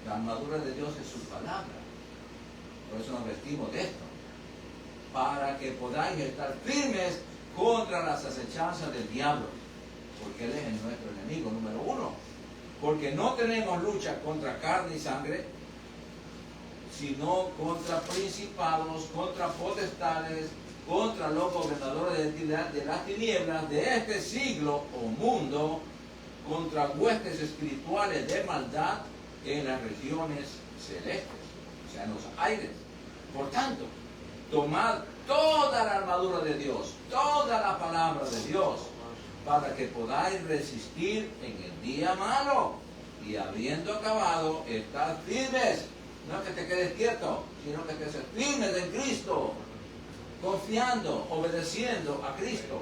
La armadura de Dios es su palabra. Por eso nos vestimos de esto. Para que podáis estar firmes contra las acechanzas del diablo. Porque Él es nuestro enemigo número uno. Porque no tenemos lucha contra carne y sangre, sino contra principados, contra potestades, contra los gobernadores de las tinieblas de este siglo o mundo, contra huestes espirituales de maldad en las regiones celestes, o sea, en los aires. Por tanto, tomad toda la armadura de Dios, toda la palabra de Dios, para que podáis resistir en el día malo, y habiendo acabado, estar firmes. No es que te quedes quieto, sino que te seas firmes en Cristo, confiando, obedeciendo a Cristo.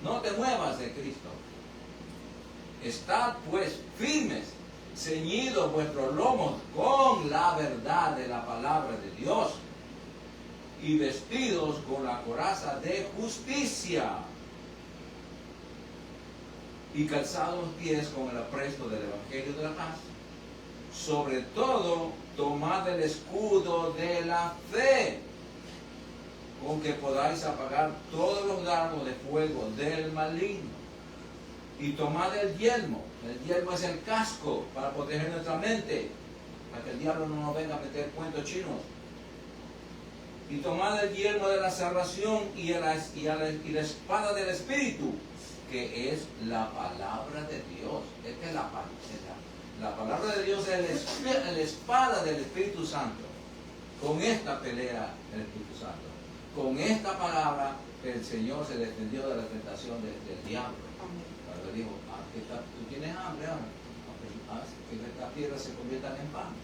No te muevas de Cristo. Estad pues firmes, ceñidos vuestros lomos con la verdad de la palabra de Dios, y vestidos con la coraza de justicia, y calzados los pies con el apresto del Evangelio de la paz. Sobre todo, tomad el escudo de la fe, con que podáis apagar todos los dardos de fuego del maligno. Y tomad el yelmo. El yelmo es el casco para proteger nuestra mente, para que el diablo no nos venga a meter cuentos chinos. Y tomad el yelmo de la salvación y la espada del Espíritu, que es la palabra de Dios. Esta es la palabra de Dios, es la espada del Espíritu Santo. Con esta pelea el Espíritu Santo. Con esta palabra el Señor se defendió de la tentación del diablo. Cuando dijo, tú tienes hambre ahora, que estas piedras se conviertan en pan.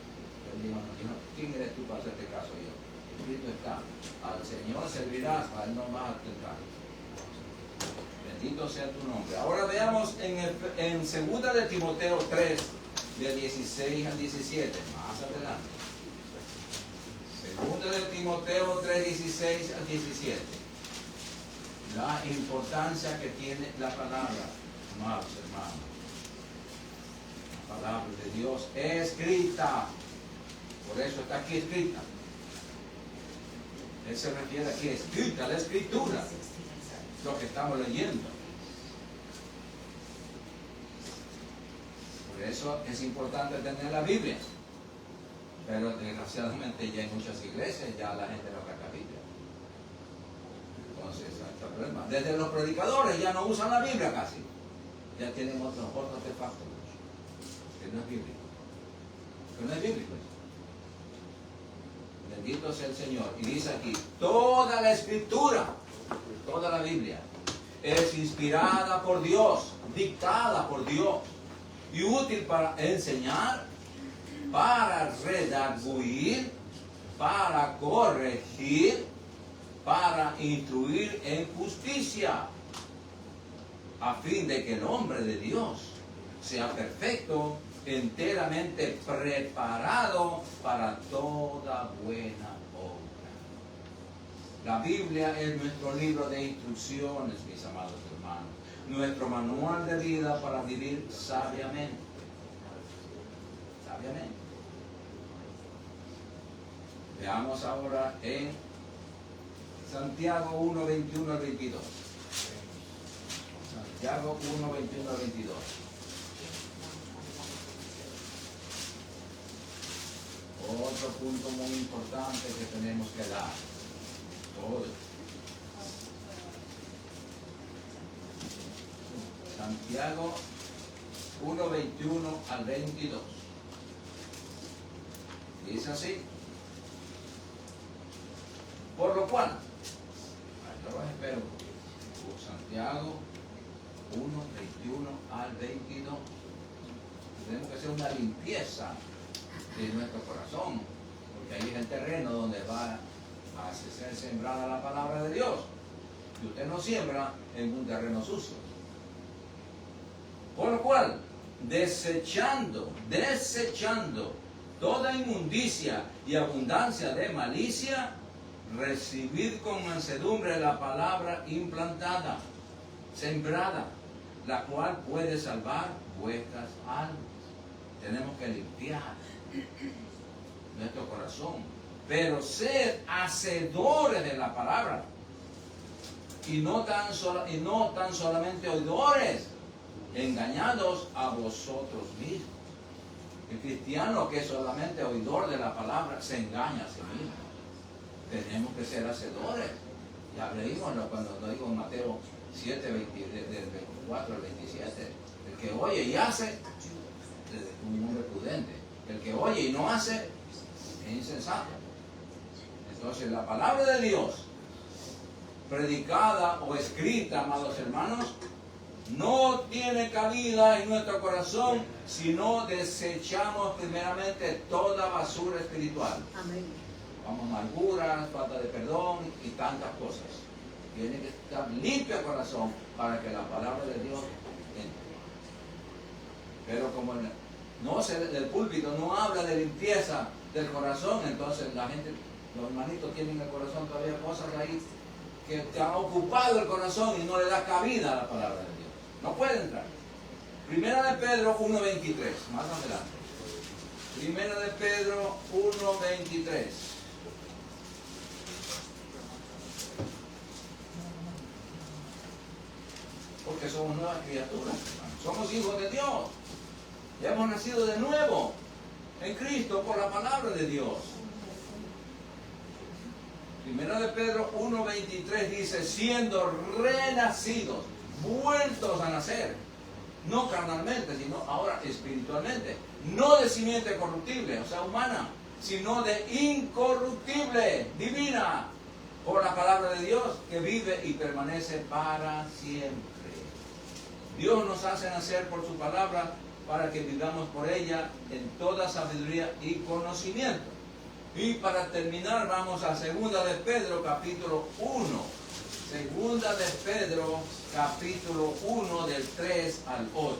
Él dijo, ¿quién eres tú para hacerte caso yo? Escrito está, al Señor servirás, a Él no vas a tentar. Bendito sea tu nombre. Ahora veamos en 2 de Timoteo 3, de 16 al 17, más adelante. 2 de Timoteo 3, 16 al 17. La importancia que tiene la palabra, amados hermanos. La palabra de Dios escrita. Por eso está aquí escrita. Él se refiere aquí a escrita, la escritura. Lo que estamos leyendo. Por eso es importante tener la Biblia. Pero desgraciadamente ya en muchas iglesias ya la gente no saca Biblia. Entonces, hay un problema. Desde los predicadores ya no usan la Biblia casi. Ya tienen otros artefactos que no es bíblico. Que no es bíblico. Bendito sea el Señor. Y dice aquí, toda la escritura, toda la Biblia, es inspirada por Dios, dictada por Dios, y útil para enseñar, para redarguir, para corregir, para instruir en justicia, a fin de que el hombre de Dios sea perfecto, enteramente preparado para toda buena obra. La Biblia es nuestro libro de instrucciones, mis amados hermanos. nuestro manual de vida para vivir sabiamente. Sabiamente. Veamos ahora en Santiago 1, 21 al 22. Santiago 1, 21 al 22. Otro punto muy importante que tenemos que dar. Todo. Santiago 1, 21 al 22. Dice así. Por lo cual, yo los espero. Santiago 1, 21 al 22. Tenemos que hacer una limpieza de nuestro corazón, porque ahí es el terreno donde va a ser sembrada la palabra de Dios. Y usted no siembra en un terreno sucio. Por lo cual, desechando toda inmundicia y abundancia de malicia, recibid con mansedumbre la palabra implantada, sembrada, la cual puede salvar vuestras almas. Tenemos que limpiar nuestro corazón, pero ser hacedores de la palabra y no tan solamente oidores, engañados a vosotros mismos. El cristiano que es solamente oidor de la palabra se engaña a sí mismo. Tenemos que ser hacedores. Ya leímos cuando lo digo en Mateo 7, del 24 al 27. El que oye y hace es un hombre prudente. El que oye y no hace es insensato. Entonces la palabra de Dios, predicada o escrita, amados hermanos, no tiene cabida en nuestro corazón si no desechamos primeramente toda basura espiritual. Amén. Vamos, amarguras, falta de perdón y tantas cosas. Tiene que estar limpio el corazón para que la palabra de Dios entre. Pero como el púlpito no habla de limpieza del corazón, entonces la gente, los hermanitos tienen en el corazón todavía cosas ahí que te han ocupado el corazón y no le da cabida a la palabra de Dios. No puede entrar. Primera de Pedro 1:23, más adelante. Primera de Pedro 1:23. Porque somos nuevas criaturas, somos hijos de Dios. Ya hemos nacido de nuevo en Cristo por la palabra de Dios. Primera de Pedro 1:23 dice, siendo renacidos, vueltos a nacer, no carnalmente, sino ahora espiritualmente, no de simiente corruptible, o sea, humana, sino de incorruptible, divina, por la palabra de Dios, que vive y permanece para siempre. Dios nos hace nacer por su palabra para que vivamos por ella en toda sabiduría y conocimiento. Y para terminar vamos a Segunda de Pedro capítulo 1. Segunda de Pedro capítulo 1 del 3 al 8.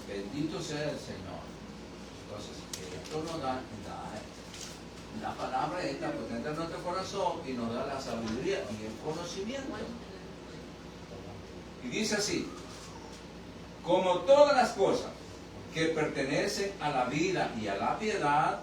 Bendito sea el Señor. Entonces, esto nos da la palabra esta, pues entra en nuestro corazón y nos da la sabiduría y el conocimiento. Y dice así, como todas las cosas que pertenecen a la vida y a la piedad,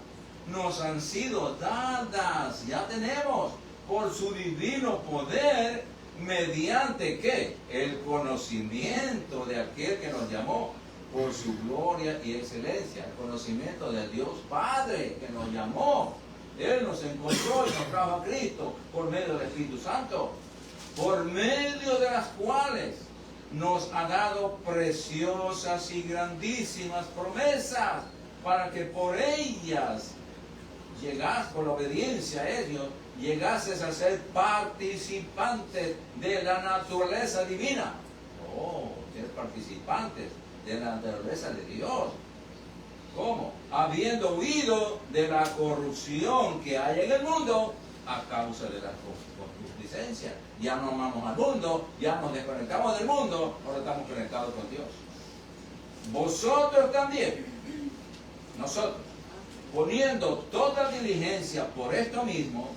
nos han sido dadas, ya tenemos, por su divino poder, mediante ¿qué? El conocimiento de aquel que nos llamó por su gloria y excelencia, el conocimiento del Dios Padre que nos llamó. Él nos encontró y nos trajo a Cristo por medio del Espíritu Santo, por medio de las cuales nos ha dado preciosas y grandísimas promesas, para que por ellas por la obediencia a ellos, llegases a ser participantes de la naturaleza divina. Ser participantes de la naturaleza de Dios. ¿Cómo? Habiendo huido de la corrupción que hay en el mundo a causa de la concupiscencia. Ya no amamos al mundo, ya nos desconectamos del mundo, ahora estamos conectados con Dios. Vosotros también, nosotros, poniendo toda diligencia por esto mismo,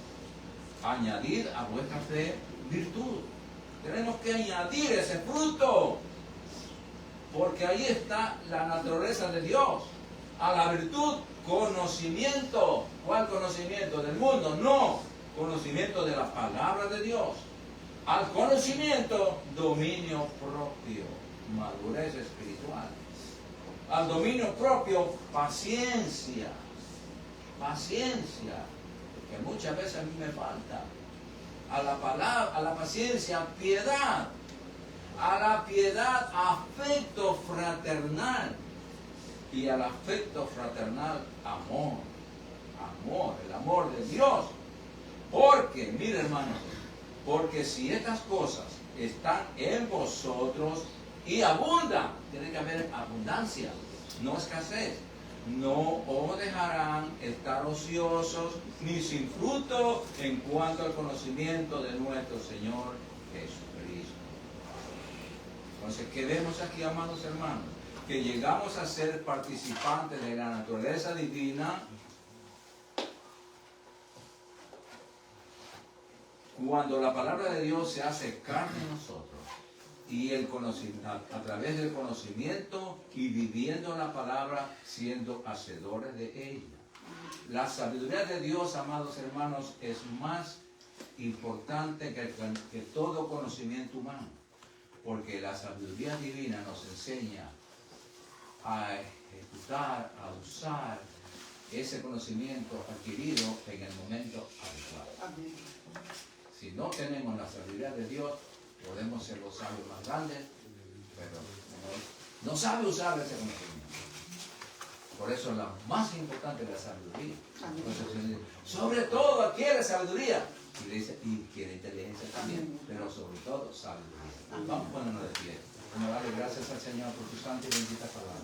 añadid a vuestra fe virtud, Tenemos que añadir ese fruto. Porque ahí está la naturaleza de Dios. A la virtud, conocimiento. ¿Cuál conocimiento? ¿Del mundo? No. Conocimiento de la palabra de Dios. Al conocimiento, dominio propio. Madurez espiritual. Al dominio propio, paciencia. Paciencia. Que muchas veces a mí me falta. A la paciencia, piedad. A la piedad, afecto fraternal. Y al afecto fraternal, amor. Amor, el amor de Dios. Porque, mire hermanos, porque si estas cosas están en vosotros y abundan, tiene que haber abundancia, no escasez. No os dejarán estar ociosos ni sin fruto en cuanto al conocimiento de nuestro Señor Jesucristo. Entonces, ¿qué vemos aquí, amados hermanos? Que llegamos a ser participantes de la naturaleza divina cuando la palabra de Dios se hace carne en nosotros y el conocimiento, a través del conocimiento y viviendo la palabra, siendo hacedores de ella. La sabiduría de Dios, amados hermanos, es más importante que todo conocimiento humano, porque la sabiduría divina nos enseña a ejecutar, a usar ese conocimiento adquirido en el momento adecuado. Si no tenemos la sabiduría de Dios, podemos ser los sabios más grandes, pero no sabe usar ese conocimiento. Por eso la más importante es la sabiduría. Entonces, sobre todo adquiere sabiduría. Y le dice, y quiere inteligencia también, pero sobre todo sabiduría. Vamos a ponernos de pie. Vamos a darle gracias al Señor por tu santa y bendita palabra.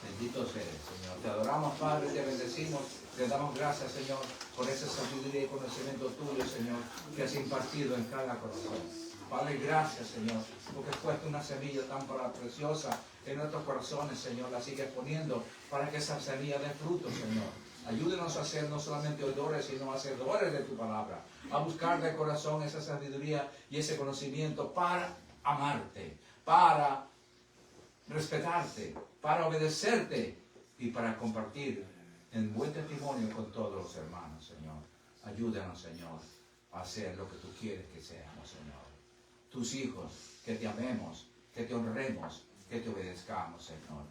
Bendito seas, Señor. Te adoramos, Padre, te bendecimos. Te damos gracias, Señor, por esa sabiduría y conocimiento tuyo, Señor, que has impartido en cada corazón. Padre, gracias, Señor, porque has puesto una semilla tan preciosa en nuestros corazones, Señor. La sigues poniendo para que esa semilla dé fruto, Señor. Ayúdenos a ser no solamente oidores, sino hacedores de tu palabra. A buscar de corazón esa sabiduría y ese conocimiento para amarte, para respetarte, para obedecerte y para compartir en buen testimonio con todos los hermanos, Señor. Ayúdanos, Señor, a hacer lo que tú quieres que seamos, Señor. Tus hijos, que te amemos, que te honremos, que te obedezcamos, Señor.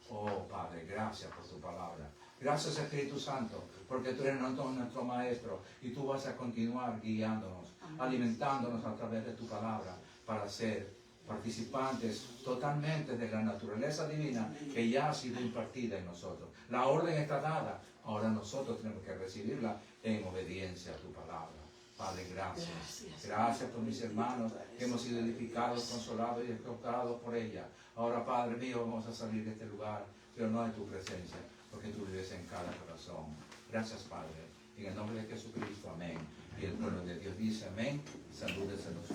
Oh, Padre, gracias por tu palabra. Gracias, Espíritu Santo, porque tú eres nuestro Maestro y tú vas a continuar guiándonos, alimentándonos a través de tu palabra para ser participantes totalmente de la naturaleza divina que ya ha sido impartida en nosotros. La orden está dada, ahora nosotros tenemos que recibirla en obediencia a tu palabra. Padre, gracias. Gracias por mis hermanos que hemos sido edificados, consolados y exhortados por ella. Ahora, Padre mío, vamos a salir de este lugar, pero no de tu presencia, porque tú vives en cada corazón. Gracias, Padre. En el nombre de Jesucristo, amén. Y el pueblo de Dios dice amén. Salúdense los